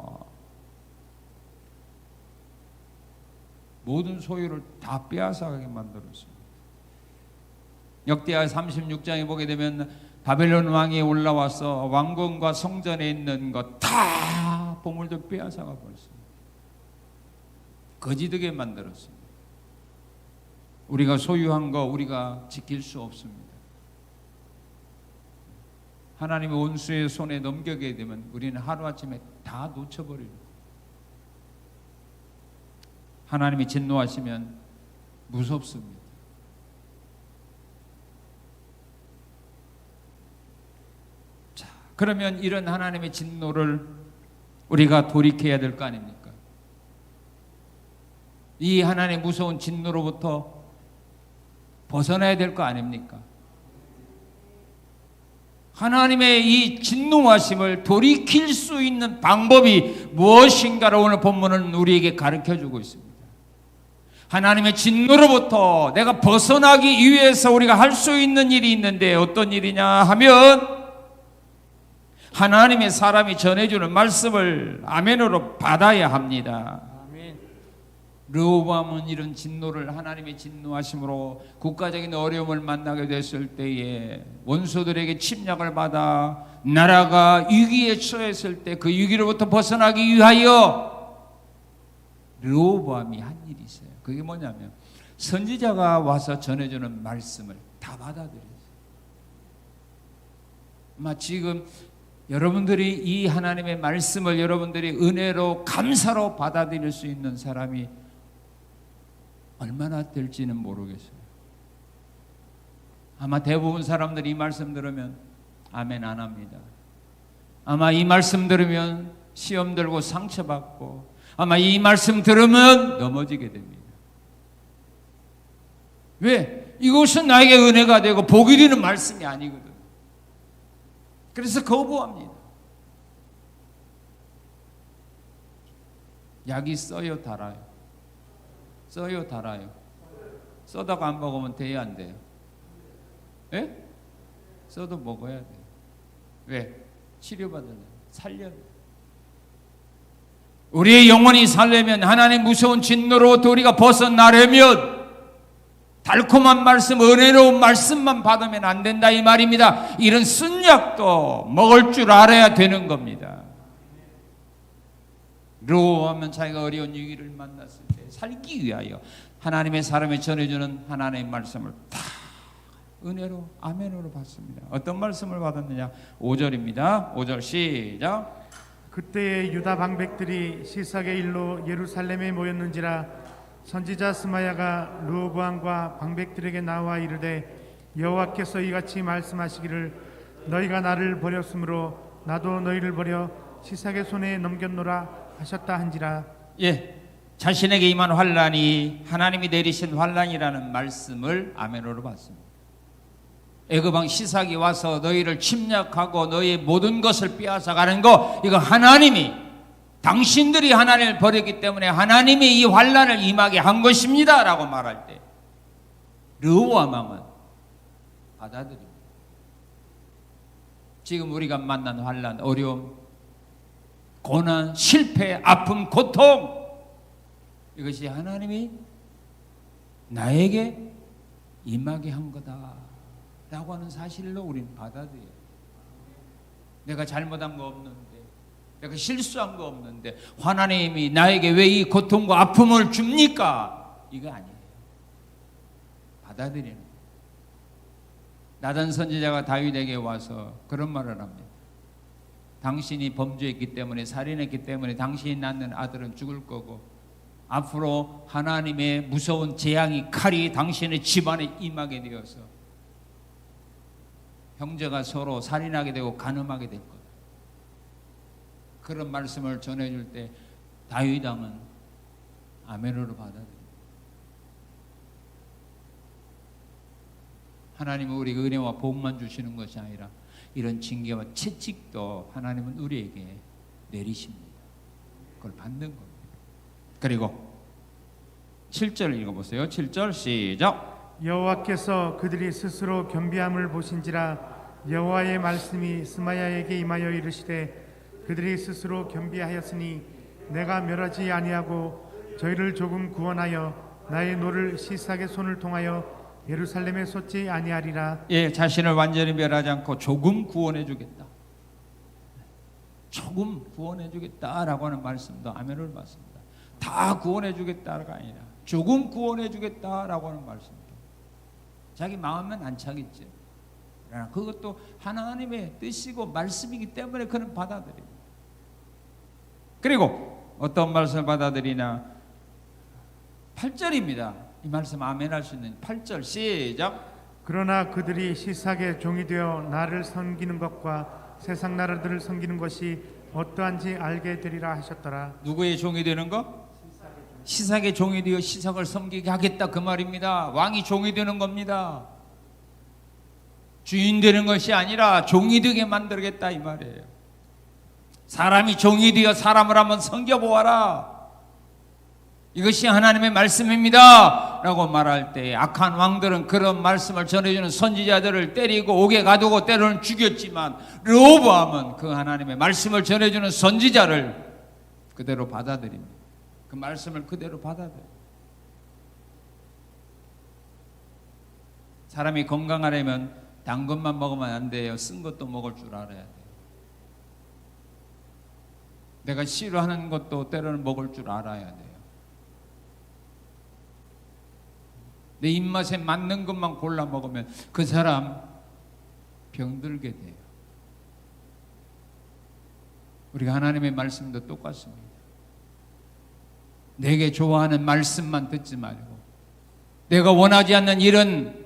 모든 소유를 다 빼앗아가게 만들었습니다. 역대하 36장에 보게 되면 바벨론 왕이 올라와서 왕궁과 성전에 있는 것 다 보물도 빼앗아가 버렸습니다. 거지되게 만들었습니다. 우리가 소유한 거 우리가 지킬 수 없습니다. 하나님의 원수의 손에 넘겨게 되면 우리는 하루아침에 다 놓쳐버립니다. 하나님이 진노하시면 무섭습니다. 자, 그러면 이런 하나님의 진노를 우리가 돌이켜야 될 거 아닙니까? 이 하나님의 무서운 진노로부터 벗어나야 될 거 아닙니까? 하나님의 이 진노하심을 돌이킬 수 있는 방법이 무엇인가를 오늘 본문은 우리에게 가르쳐주고 있습니다. 하나님의 진노로부터 내가 벗어나기 위해서 우리가 할 수 있는 일이 있는데 어떤 일이냐 하면 하나님의 사람이 전해주는 말씀을 아멘으로 받아야 합니다. 르호보암은 이런 진노를 하나님의 진노하심으로 국가적인 어려움을 만나게 됐을 때에 원수들에게 침략을 받아 나라가 위기에 처했을 때 그 위기로부터 벗어나기 위하여 르호보암이 한 일이 있어요. 그게 뭐냐면 선지자가 와서 전해주는 말씀을 다 받아들였어요. 아마 지금 여러분들이 이 하나님의 말씀을 여러분들이 은혜로 감사로 받아들일 수 있는 사람이 얼마나 될지는 모르겠어요. 아마 대부분 사람들이 이 말씀 들으면 아멘 안 합니다. 아마 이 말씀 들으면 시험 들고 상처받고 아마 이 말씀 들으면 넘어지게 됩니다. 왜? 이것은 나에게 은혜가 되고 복이 되는 말씀이 아니거든. 그래서 거부합니다. 약이 써요 달아요? 써요 달아요? 써다가 안 먹으면 돼요 안 돼요? 예? 써도 먹어야 돼. 왜? 치료받으려, 살려야 돼. 우리의 영혼이 살려면, 하나님의 무서운 진노로부터 우리가 벗어나려면 달콤한 말씀, 은혜로운 말씀만 받으면 안 된다 이 말입니다. 이런 쓴약도 먹을 줄 알아야 되는 겁니다. 로하면 자기가 어려운 위기를 만났을 때 살기 위하여 하나님의 사람에 전해주는 하나님의 말씀을 다 은혜로 아멘으로 받습니다. 어떤 말씀을 받았느냐? 5절입니다. 5절 시작. 그때에 유다 방백들이 시삭의 일로 예루살렘에 모였는지라 선지자 스마야가 르호보암과 방백들에게 나와 이르되 여호와께서 이같이 말씀하시기를 너희가 나를 버렸으므로 나도 너희를 버려 시삭의 손에 넘겼노라 하셨다 한지라. 예, 자신에게 임한 환란이 하나님이 내리신 환란이라는 말씀을 아멘으로 받습니다. 애굽왕 시삭이 와서 너희를 침략하고 너희의 모든 것을 빼앗아 가는 거, 이거 하나님이, 당신들이 하나님을 버렸기 때문에 하나님이 이 환란을 임하게 한 것입니다 라고 말할 때 르호보암 왕은 받아들입니다. 지금 우리가 만난 환란, 어려움, 고난, 실패, 아픔, 고통, 이것이 하나님이 나에게 임하게 한 거다 라고 하는 사실로 우리는 받아들여요. 내가 잘못한 거 없는데, 내가 실수한 거 없는데 하나님이 나에게 왜 이 고통과 아픔을 줍니까? 이거 아니에요. 받아들이는 거예요. 나단 선지자가 다윗에게 와서 그런 말을 합니다. 당신이 범죄했기 때문에, 살인했기 때문에 당신이 낳는 아들은 죽을 거고 앞으로 하나님의 무서운 재앙이, 칼이 당신의 집안에 임하게 되어서 형제가 서로 살인하게 되고 간음하게 될 거다. 그런 말씀을 전해줄 때 다윗 왕은 아멘으로 받아들입니다. 하나님은 우리에게 은혜와 복만 주시는 것이 아니라 이런 징계와 채찍도 하나님은 우리에게 내리십니다. 그걸 받는 겁니다. 그리고 7절 읽어보세요. 7절 시작. 여호와께서 그들이 스스로 겸비함을 보신지라 여호와의 말씀이 스마야에게 임하여 이르시되 그들이 스스로 겸비하였으니 내가 멸하지 아니하고 저희를 조금 구원하여 나의 노를 시삭의 손을 통하여 예루살렘에 쏟지 아니하리라. 예, 자신을 완전히 멸하지 않고 조금 구원해 주겠다. 조금 구원해 주겠다라고 하는 말씀도 아멘을 받습니다. 다 구원해 주겠다가 아니라 조금 구원해 주겠다라고 하는 말씀도. 자기 마음은 안 차겠지. 그러나 그것도 하나님의 뜻이고 말씀이기 때문에 그는 받아들입니다. 그리고 어떤 말씀을 받아들이나 8절입니다. 이 말씀 아멘할 수 있는 8절 시작. 그러나 그들이 시삭의 종이 되어 나를 섬기는 것과 세상 나라들을 섬기는 것이 어떠한지 알게 되리라 하셨더라. 누구의 종이 되는 거? 시삭의 종이 되어 시삭을 섬기게 하겠다 그 말입니다. 왕이 종이 되는 겁니다. 주인 되는 것이 아니라 종이 되게 만들겠다 이 말이에요. 사람이 종이 되어 사람을 한번 섬겨보아라. 이것이 하나님의 말씀입니다 라고 말할 때 악한 왕들은 그런 말씀을 전해주는 선지자들을 때리고 옥에 가두고 때로는 죽였지만 르호보암은 그 하나님의 말씀을 전해주는 선지자를 그대로 받아들입니다. 그 말씀을 그대로 받아들여요. 사람이 건강하려면 단 것만 먹으면 안 돼요. 쓴 것도 먹을 줄 알아야 돼요. 내가 싫어하는 것도 때로는 먹을 줄 알아야 돼요. 내 입맛에 맞는 것만 골라 먹으면 그 사람 병들게 돼요. 우리가 하나님의 말씀도 똑같습니다. 내게 좋아하는 말씀만 듣지 말고 내가 원하지 않는 이런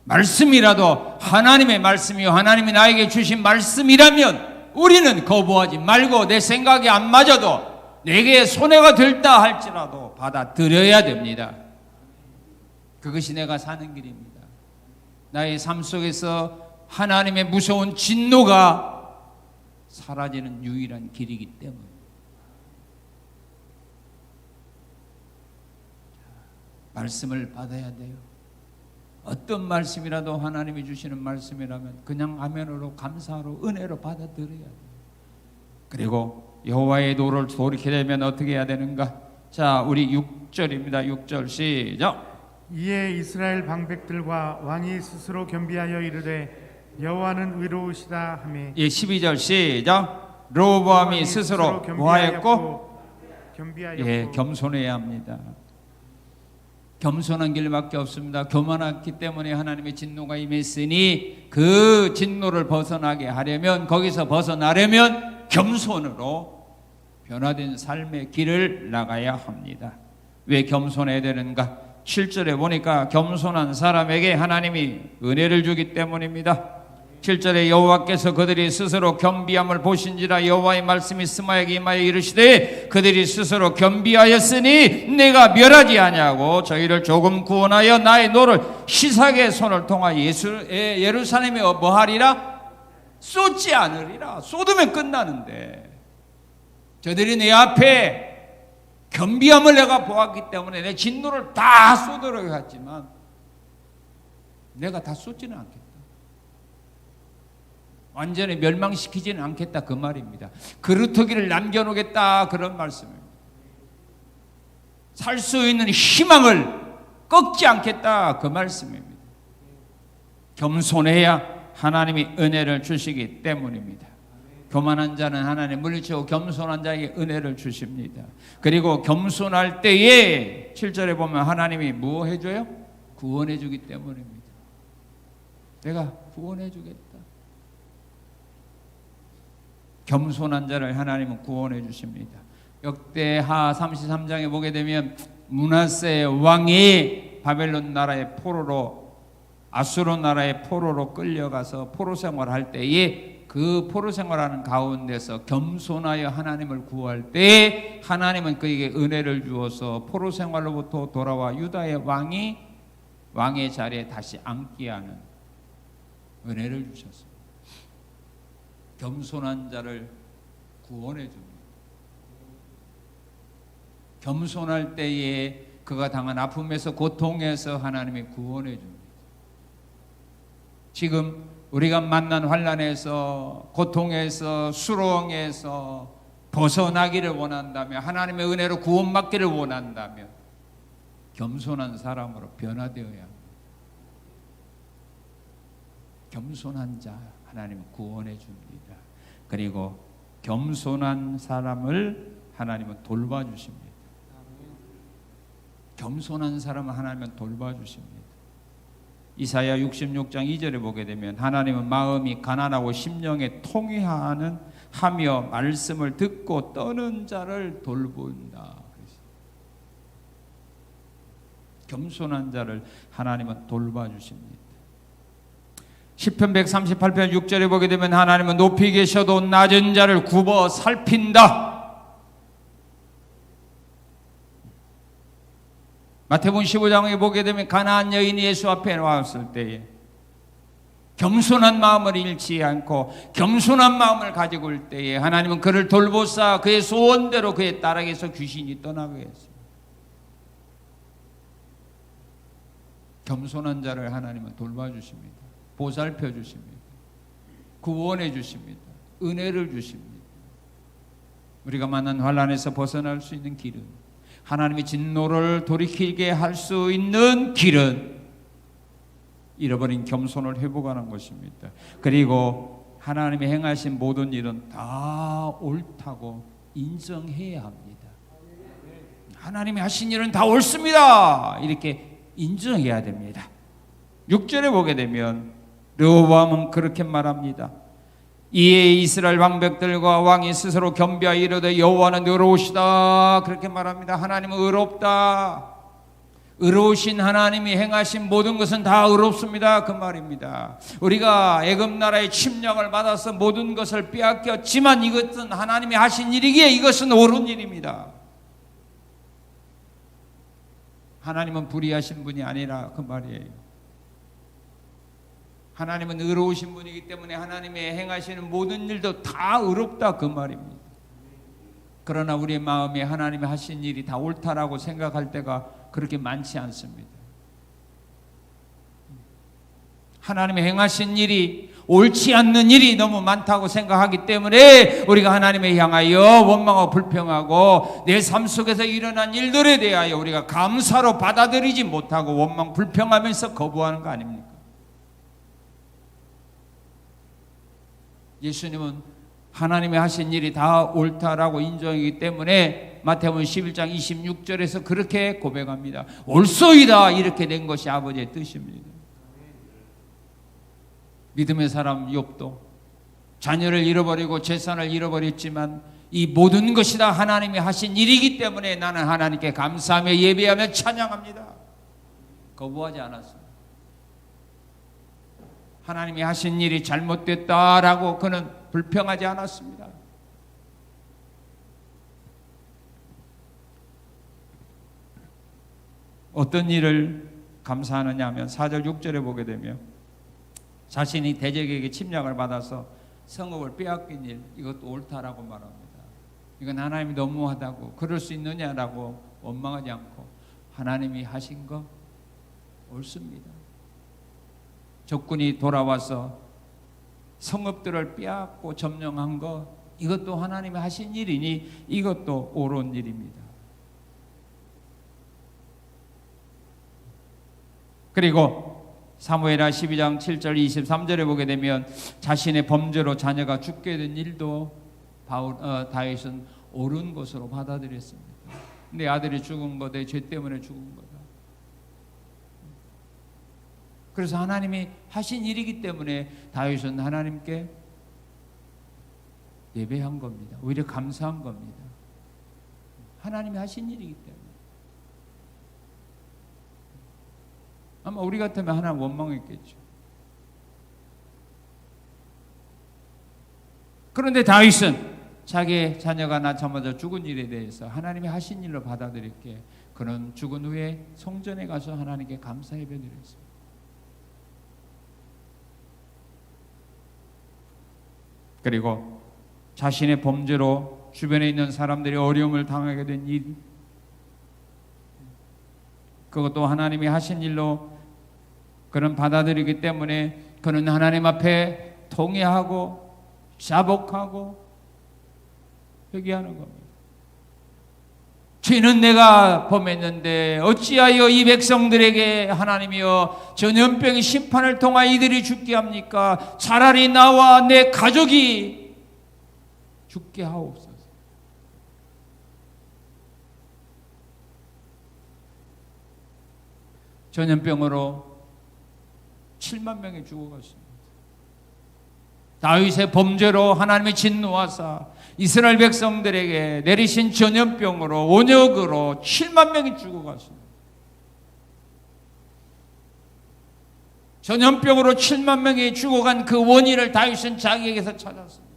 말씀이라도 하나님의 말씀이요 하나님이 나에게 주신 말씀이라면 우리는 거부하지 말고 내 생각이 안 맞아도 내게 손해가 될다 할지라도 받아들여야 됩니다. 그것이 내가 사는 길입니다. 나의 삶 속에서 하나님의 무서운 진노가 사라지는 유일한 길이기 때문에 말씀을 받아야 돼요. 어떤 말씀이라도 하나님이 주시는 말씀이라면 그냥 아멘으로 감사로 은혜로 받아들여야 돼요. 그리고 여호와의 도를 돌이키게 되면 어떻게 해야 되는가? 자, 우리 6절입니다. 6절 시작. 이에 이스라엘 방백들과 왕이 스스로 겸비하여 이르되 여호와는 의로우시다 하매 12절 시작. 르호보암이 스스로 뭐하였고? 겸비하였고 겸손해야 합니다. 겸손한 길밖에 없습니다. 교만했기 때문에 하나님의 진노가 임했으니 그 진노를 벗어나게 하려면, 거기서 벗어나려면 겸손으로 변화된 삶의 길을 나가야 합니다. 왜 겸손해야 되는가? 7절에 보니까 겸손한 사람에게 하나님이 은혜를 주기 때문입니다. 7절에 여호와께서 그들이 스스로 겸비함을 보신지라 여호와의 말씀이 스마야에게 임하여 이르시되 그들이 스스로 겸비하였으니 내가 멸하지 아니하고 저희를 조금 구원하여 나의 노를 시삭의 손을 통하여 예루살렘에 뭐하리라? 쏟지 않으리라. 쏟으면 끝나는데 저들이 내 앞에 겸비함을 내가 보았기 때문에 내 진노를 다 쏟으려고 했지만 내가 다 쏟지는 않겠다. 완전히 멸망시키지는 않겠다 그 말입니다. 그루터기를 남겨놓겠다 그런 말씀입니다. 살 수 있는 희망을 꺾지 않겠다 그 말씀입니다. 겸손해야 하나님이 은혜를 주시기 때문입니다. 교만한 자는 하나님 물리치고 겸손한 자에게 은혜를 주십니다. 그리고 겸손할 때에 7절에 보면 하나님이 뭐 해줘요? 구원해 주기 때문입니다. 내가 구원해 주겠다. 겸손한 자를 하나님은 구원해 주십니다. 역대하 33장에 보게 되면 므낫세 왕이 바벨론 나라의 포로로, 아수르 나라의 포로로 끌려가서 포로 생활할 때에 그 포로 생활하는 가운데서 겸손하여 하나님을 구할 때 하나님은 그에게 은혜를 주어서 포로 생활로부터 돌아와 유다의 왕의 자리에 다시 앉게 하는 은혜를 주셨습니다. 겸손한 자를 구원해 줍니다. 겸손할 때에 그가 당한 아픔에서 고통에서 하나님이 구원해 줍니다. 지금 우리가 만난 환난에서 고통에서 수렁에서 벗어나기를 원한다면, 하나님의 은혜로 구원받기를 원한다면 겸손한 사람으로 변화되어야 합니다. 겸손한 자 하나님은 구원해 줍니다. 그리고 겸손한 사람을 하나님은 돌봐주십니다. 겸손한 사람을 하나님은 돌봐주십니다. 이사야 66장 2절에 보게 되면 하나님은 마음이 가난하고 심령에 통회하는 하며 말씀을 듣고 떠는 자를 돌본다. 겸손한 자를 하나님은 돌봐주십니다. 시편 138편 6절에 보게 되면 하나님은 높이 계셔도 낮은 자를 굽어 살핀다. 마태복음 15장에 보게 되면 가나안 여인이 예수 앞에 나왔을 때에 겸손한 마음을 잃지 않고 겸손한 마음을 가지고 올 때에 하나님은 그를 돌보사 그의 소원대로 그의 딸에게서 귀신이 떠나게 했습니다. 겸손한 자를 하나님은 돌봐주십니다. 보살펴 주십니다. 구원해 주십니다. 은혜를 주십니다. 우리가 만난 환난에서 벗어날 수 있는 길은, 하나님의 진노를 돌이키게 할 수 있는 길은 잃어버린 겸손을 회복하는 것입니다. 그리고 하나님이 행하신 모든 일은 다 옳다고 인정해야 합니다. 하나님이 하신 일은 다 옳습니다. 이렇게 인정해야 됩니다. 6절에 보게 되면 르호보암은 그렇게 말합니다. 이에 이스라엘 방백들과 왕이 스스로 겸비하여 이르되 여호와는 의로우시다. 그렇게 말합니다. 하나님은 의롭다. 의로우신 하나님이 행하신 모든 것은 다 의롭습니다. 그 말입니다. 우리가 애굽 나라의 침략을 받아서 모든 것을 빼앗겼지만 이것은 하나님이 하신 일이기에 이것은 옳은 일입니다. 하나님은 불의하신 분이 아니라 그 말이에요. 하나님은 의로우신 분이기 때문에 하나님이 행하시는 모든 일도 다 의롭다 그 말입니다. 그러나 우리의 마음에 하나님이 하신 일이 다 옳다라고 생각할 때가 그렇게 많지 않습니다. 하나님의 행하신 일이, 옳지 않는 일이 너무 많다고 생각하기 때문에 우리가 하나님을 향하여 원망하고 불평하고 내 삶 속에서 일어난 일들에 대하여 우리가 감사로 받아들이지 못하고 원망 불평하면서 거부하는 거 아닙니까? 예수님은 하나님이 하신 일이 다 옳다라고 인정하기 때문에 마태복음 11장 26절에서 그렇게 고백합니다. 옳소이다, 이렇게 된 것이 아버지의 뜻입니다. 믿음의 사람 욥도 자녀를 잃어버리고 재산을 잃어버렸지만 이 모든 것이 다 하나님이 하신 일이기 때문에 나는 하나님께 감사하며 예배하며 찬양합니다. 거부하지 않았습니다. 하나님이 하신 일이 잘못됐다라고 그는 불평하지 않았습니다. 어떤 일을 감사하느냐 하면 4절 6절에 보게 되면 자신이 대적에게 침략을 받아서 성읍을 빼앗긴 일, 이것도 옳다라고 말합니다. 이건 하나님이 너무하다고, 그럴 수 있느냐라고 원망하지 않고 하나님이 하신 거 옳습니다. 적군이 돌아와서 성읍들을 빼앗고 점령한 거, 이것도 하나님이 하신 일이니 이것도 옳은 일입니다. 그리고 사무엘하 12장 7절 23절에 보게 되면 자신의 범죄로 자녀가 죽게 된 일도 다윗은 옳은 것으로 받아들였습니다. 내 아들이 죽은 거 내 죄 때문에 죽은 거다. 그래서 하나님이 하신 일이기 때문에 다윗은 하나님께 예배한 겁니다. 오히려 감사한 겁니다. 하나님이 하신 일이기 때문에. 아마 우리 같으면 하나님 원망했겠죠. 그런데 다윗은 자기의 자녀가 낳자마자 죽은 일에 대해서 하나님이 하신 일로 받아들였기에 그는 죽은 후에 성전에 가서 하나님께 감사 예배를 드렸습니다. 그리고 자신의 범죄로 주변에 있는 사람들이 어려움을 당하게 된 일, 그것도 하나님이 하신 일로 그는 받아들이기 때문에 그는 하나님 앞에 통회하고 자복하고 회개하는 겁니다. 죄는 내가 범했는데 어찌하여 이 백성들에게 하나님이여 전염병의 심판을 통하여 이들이 죽게 합니까? 차라리 나와 내 가족이 죽게 하옵소서. 전염병으로 7만 명이 죽어갔습니다. 다윗의 범죄로 하나님의 진노하사 이스라엘 백성들에게 내리신 전염병으로 온역으로 7만 명이 죽어갔습니다. 전염병으로 7만 명이 죽어간 그 원인을 다윗은 자기에게서 찾았습니다.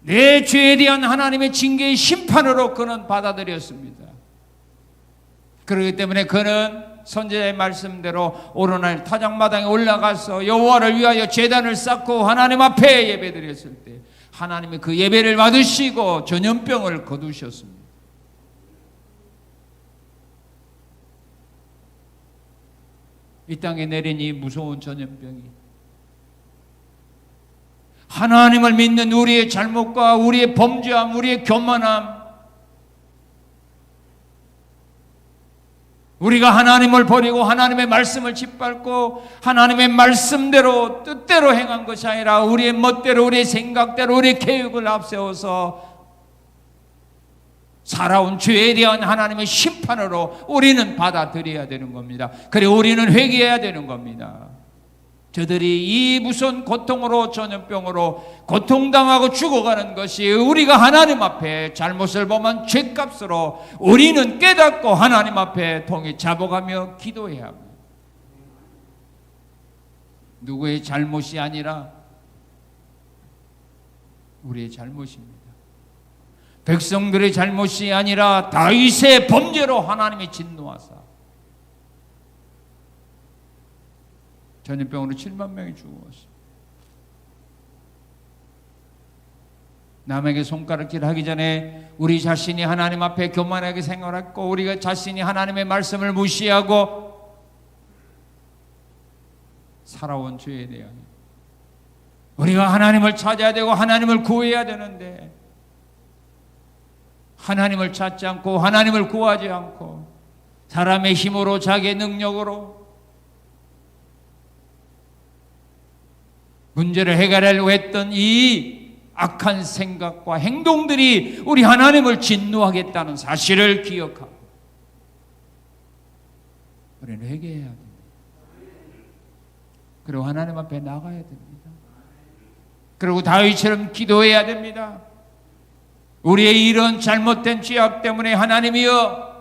내 죄에 대한 하나님의 징계의 심판으로 그는 받아들였습니다. 그렇기 때문에 그는 선지자의 말씀대로 오르날 타작마당에 올라가서 여호와를 위하여 제단을 쌓고 하나님 앞에 예배드렸을 때 하나님이 그 예배를 받으시고 전염병을 거두셨습니다. 이 땅에 내린 이 무서운 전염병이 하나님을 믿는 우리의 잘못과 우리의 범죄함, 우리의 교만함, 우리가 하나님을 버리고 하나님의 말씀을 짓밟고 하나님의 말씀대로 뜻대로 행한 것이 아니라 우리의 멋대로 우리의 생각대로 우리의 계획을 앞세워서 살아온 죄에 대한 하나님의 심판으로 우리는 받아들여야 되는 겁니다. 그리고 우리는 회개해야 되는 겁니다. 저들이 이 무서운 고통으로 전염병으로 고통당하고 죽어가는 것이 우리가 하나님 앞에 잘못을 범한 죄값으로 우리는 깨닫고 하나님 앞에 통해 자복하며 기도해야 합니다. 누구의 잘못이 아니라 우리의 잘못입니다. 백성들의 잘못이 아니라 다윗의 범죄로 하나님이 진노하사 전염병으로 7만 명이 죽어갔어요. 남에게 손가락질 하기 전에 우리 자신이 하나님 앞에 교만하게 생활했고 우리가 자신이 하나님의 말씀을 무시하고 살아온 죄에 대하여 우리가 하나님을 찾아야 되고 하나님을 구해야 되는데 하나님을 찾지 않고 하나님을 구하지 않고 사람의 힘으로 자기의 능력으로 문제를 해결하려고 했던 이 악한 생각과 행동들이 우리 하나님을 진노하겠다는 사실을 기억하고 우리는 회개해야 됩니다. 그리고 하나님 앞에 나가야 됩니다. 그리고 다윗처럼 기도해야 됩니다. 우리의 이런 잘못된 죄악 때문에 하나님이여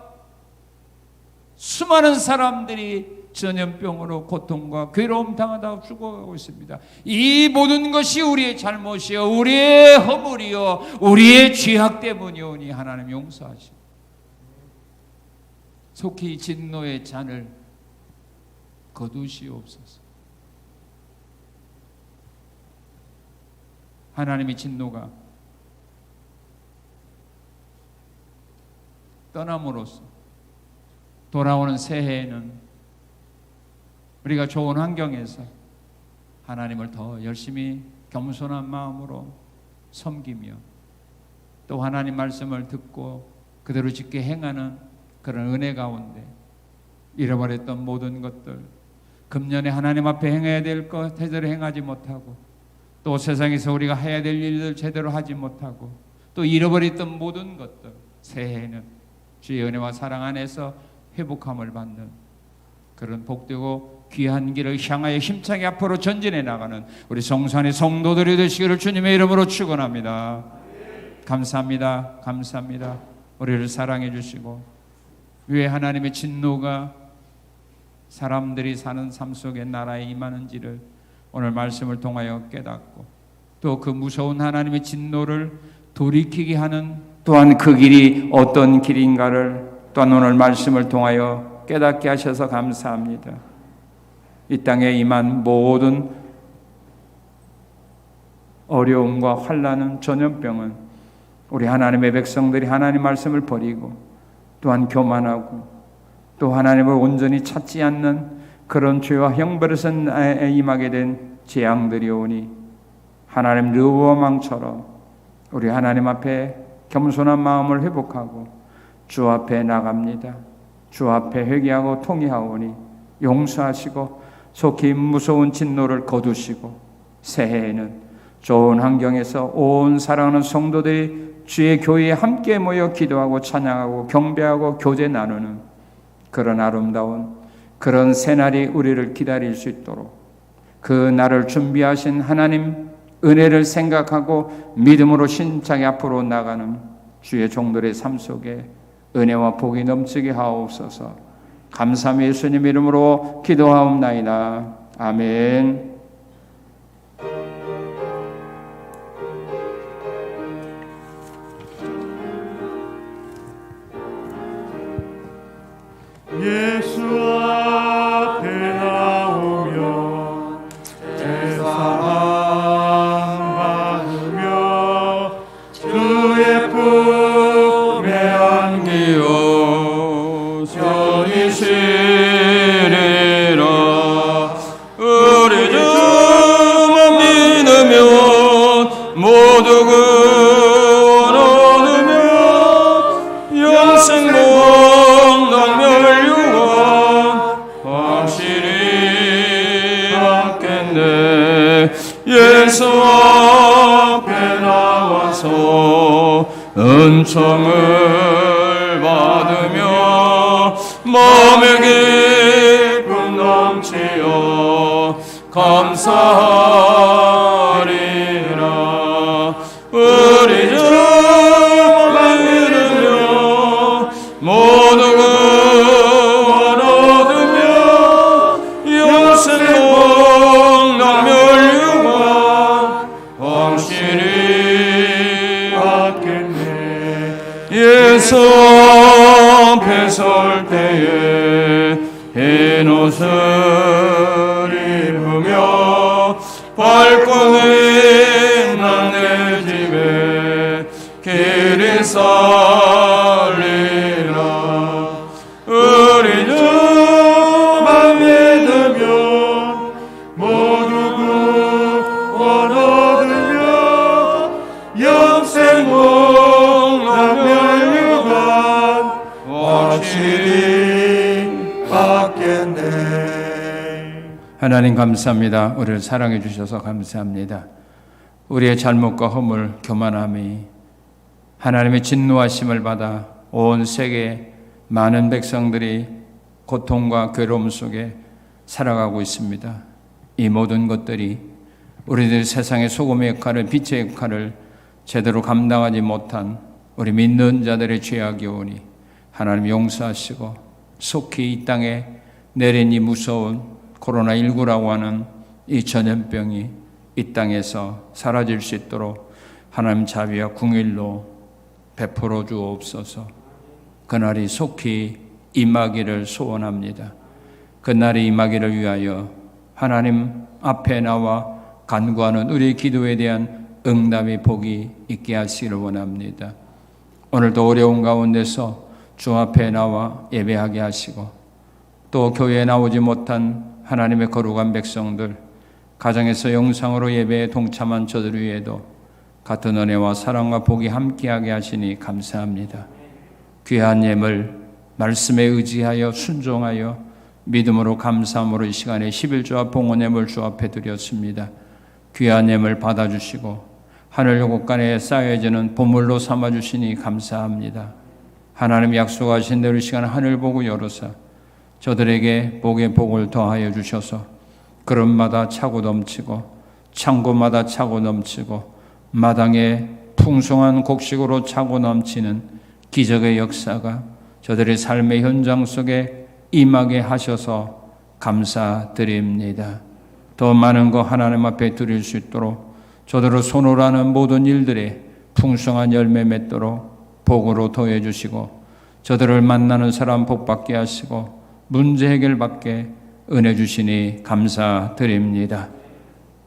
수많은 사람들이 전염병으로 고통과 괴로움 당하다 죽어가고 있습니다. 이 모든 것이 우리의 잘못이요 우리의 허물이요 우리의 죄악 때문이오니 하나님 용서하시고 속히 진노의 잔을 거두시옵소서. 하나님의 진노가 떠남으로써 돌아오는 새해에는 우리가 좋은 환경에서 하나님을 더 열심히 겸손한 마음으로 섬기며 또 하나님 말씀을 듣고 그대로 짓게 행하는 그런 은혜 가운데 잃어버렸던 모든 것들, 금년에 하나님 앞에 행해야 될 것 제대로 행하지 못하고 또 세상에서 우리가 해야 될 일들 제대로 하지 못하고 또 잃어버렸던 모든 것들, 새해에는 주의 은혜와 사랑 안에서 회복함을 받는 그런 복되고 귀한 길을 향하여 힘차게 앞으로 전진해 나가는 우리 성산의 성도들이 되시기를 주님의 이름으로 축원합니다. 감사합니다. 감사합니다. 우리를 사랑해 주시고 왜 하나님의 진노가 사람들이 사는 삶 속에 나라에 임하는지를 오늘 말씀을 통하여 깨닫고 또 그 무서운 하나님의 진노를 돌이키게 하는 또한 그 길이 어떤 길인가를 또한 오늘 말씀을 통하여 깨닫게 하셔서 감사합니다. 이 땅에 임한 모든 어려움과 환난은 전염병은 우리 하나님의 백성들이 하나님 말씀을 버리고 또한 교만하고 또 하나님을 온전히 찾지 않는 그런 죄와 형벌에서 임하게 된 재앙들이 오니 하나님 르호보암 왕처럼 우리 하나님 앞에 겸손한 마음을 회복하고 주 앞에 나갑니다. 주 앞에 회개하고 통회하오니 용서하시고 속히 무서운 진노를 거두시고 새해에는 좋은 환경에서 온 사랑하는 성도들이 주의 교회에 함께 모여 기도하고 찬양하고 경배하고 교제 나누는 그런 아름다운 그런 새날이 우리를 기다릴 수 있도록 그 날을 준비하신 하나님 은혜를 생각하고 믿음으로 신차게 앞으로 나가는 주의 종들의 삶 속에 은혜와 복이 넘치게 하옵소서. 감사함의 예수님 이름으로 기도하옵나이다. 아멘. 예수 앞에 나오며 제사함 받으며 주의 품에 안기어 편히 쉬리라. 우리 주만 믿으면 모두 구원 얻으며 영생 건강 예수 앞에 나와서 은총을 받으며 마음의 기쁨 넘치어 감사하리라. 우리 주만 믿으며 모두 구원 얻으며 영생 건강 예수 앞에 설 때에 흰 옷을 입으며 발권이 난 내 집에 길이 살리라. 우리 주만 믿으며 하나님 감사합니다. 우리를 사랑해 주셔서 감사합니다. 우리의 잘못과 허물, 교만함이 하나님의 진노하심을 받아 온 세계 많은 백성들이 고통과 괴로움 속에 살아가고 있습니다. 이 모든 것들이 우리들 세상의 소금의 역할을, 빛의 역할을 제대로 감당하지 못한 우리 믿는 자들의 죄악이오니 하나님 용서하시고 속히 이 땅에 내린 이 무서운 코로나19라고 하는 이 전염병이 이 땅에서 사라질 수 있도록 하나님 자비와 긍휼로 베풀어 주옵소서. 그날이 속히 임하기를 소원합니다. 그날이 임하기를 위하여 하나님 앞에 나와 간구하는 우리의 기도에 대한 응답의 복이 있게 하시기를 원합니다. 오늘도 어려운 가운데서 주 앞에 나와 예배하게 하시고 또 교회에 나오지 못한 하나님의 거룩한 백성들, 가정에서 영상으로 예배에 동참한 저들 위에도 같은 은혜와 사랑과 복이 함께하게 하시니 감사합니다. 귀한 예물 말씀에 의지하여 순종하여 믿음으로 감사함으로 이 시간에 11조와 봉헌 예물 주 앞에 드렸습니다. 귀한 예물 받아주시고 하늘 곳간에 쌓여지는 보물로 삼아주시니 감사합니다. 하나님 약속하신 대로 이 시간 하늘 보고 열어서 저들에게 복의 복을 더하여 주셔서 그릇마다 차고 넘치고 창고마다 차고 넘치고 마당에 풍성한 곡식으로 차고 넘치는 기적의 역사가 저들의 삶의 현장 속에 임하게 하셔서 감사드립니다. 더 많은 거 하나님 앞에 드릴 수 있도록 저들을 손으로 하는 모든 일들에 풍성한 열매 맺도록 복으로 더해 주시고 저들을 만나는 사람 복받게 하시고 문제 해결받게 은혜 주시니 감사드립니다.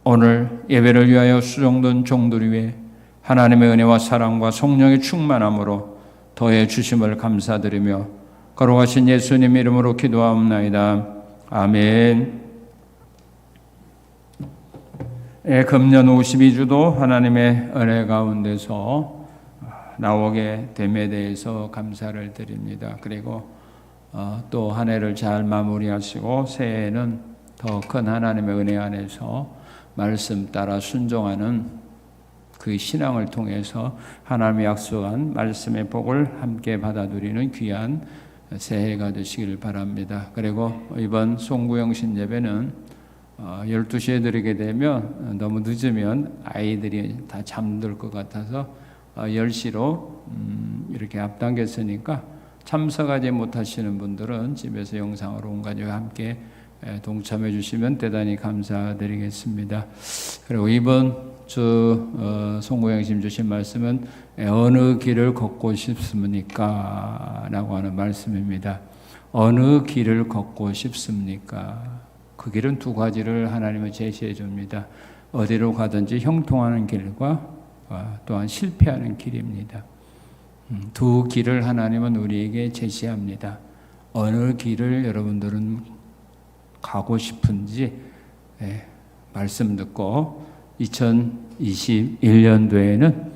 오늘 예배를 위하여 수종된 종들 위해 하나님의 은혜와 사랑과 성령의 충만함으로 더해 주심을 감사드리며 거룩하신 예수님 이름으로 기도하옵나이다. 아멘. 금년 52주도 하나님의 은혜 가운데서 나오게 됨에 대해서 감사를 드립니다. 그리고 또 한 해를 잘 마무리하시고 새해에는 더 큰 하나님의 은혜 안에서 말씀 따라 순종하는 그 신앙을 통해서 하나님의 약속한 말씀의 복을 함께 받아들이는 귀한 새해가 되시길 바랍니다. 그리고 이번 송구영신 예배는 12시에 드리게 되면 너무 늦으면 아이들이 다 잠들 것 같아서 10시로 이렇게 앞당겼으니까 참석하지 못하시는 분들은 집에서 영상으로 온 가족과 함께 동참해 주시면 대단히 감사드리겠습니다. 그리고 이번 주 송구영신 주신 말씀은 어느 길을 걷고 싶습니까? 라고 하는 말씀입니다. 어느 길을 걷고 싶습니까? 그 길은 두 가지를 하나님은 제시해 줍니다. 어디로 가든지 형통하는 길과 또한 실패하는 길입니다. 두 길을 하나님은 우리에게 제시합니다. 어느 길을 여러분들은 가고 싶은지 말씀 듣고 2021년도에는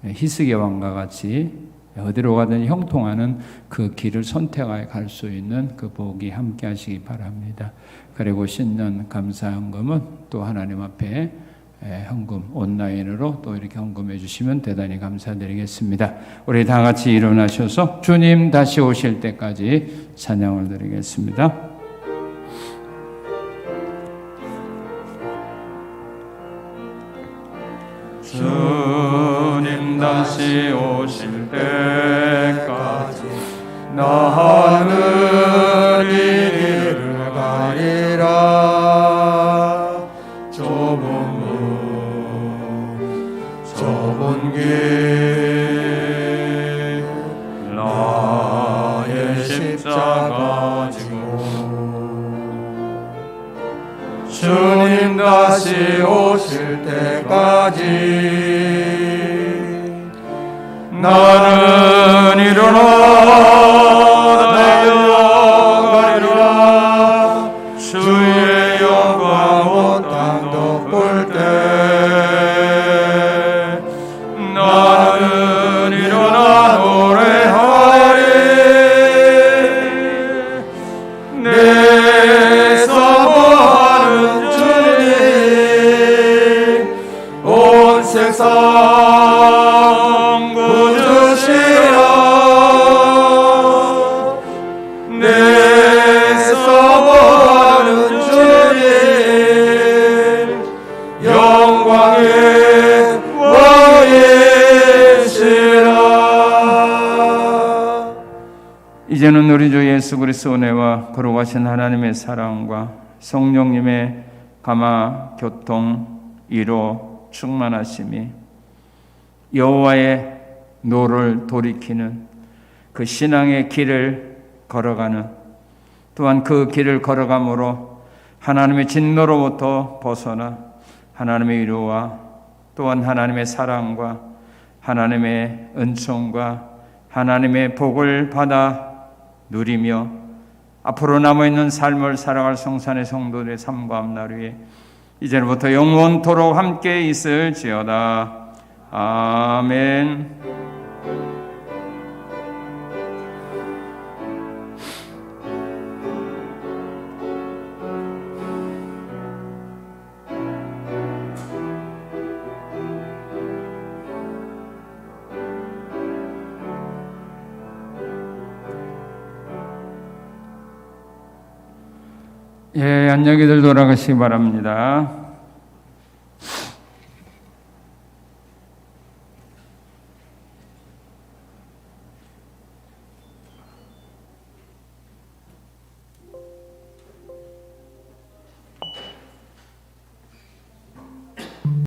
히스기야 왕과 같이 어디로 가든 형통하는 그 길을 선택하여 갈 수 있는 그 복이 함께 하시기 바랍니다. 그리고 신년 감사헌금은 또 하나님 앞에 헌금 온라인으로 또 이렇게 헌금해 주시면 대단히 감사드리겠습니다. 우리 다 같이 일어나셔서 주님 다시 오실 때까지 찬양을 드리겠습니다. 주님 다시 오실 때까지 나 하늘이 길을 가리라. 좁은 길 나의 십자가 지고 주님 다시 오실 때까지 나는 일어나 달려가리라. 주의 영광 온 땅 덮을 때 나는 일어나 노래하리. 내 사모하는 구주시여 내서 보는 주님 영광의 왕이시라. 이제는 우리 주 예수 그리스도 은혜와 거룩하신 하나님의 사랑과 성령님의 감화 교통 이로 충만하심이 여호와의 노를 돌이키는 그 신앙의 길을 걸어가는, 또한 그 길을 걸어감으로 하나님의 진노로부터 벗어나 하나님의 위로와 또한 하나님의 사랑과 하나님의 은총과 하나님의 복을 받아 누리며 앞으로 남아있는 삶을 살아갈 성산의 성도들의 삶과 앞날 위에 이제부터 영원토록 함께 있을지어다. 아멘. 예, 안녕히들 돌아가시기 바랍니다.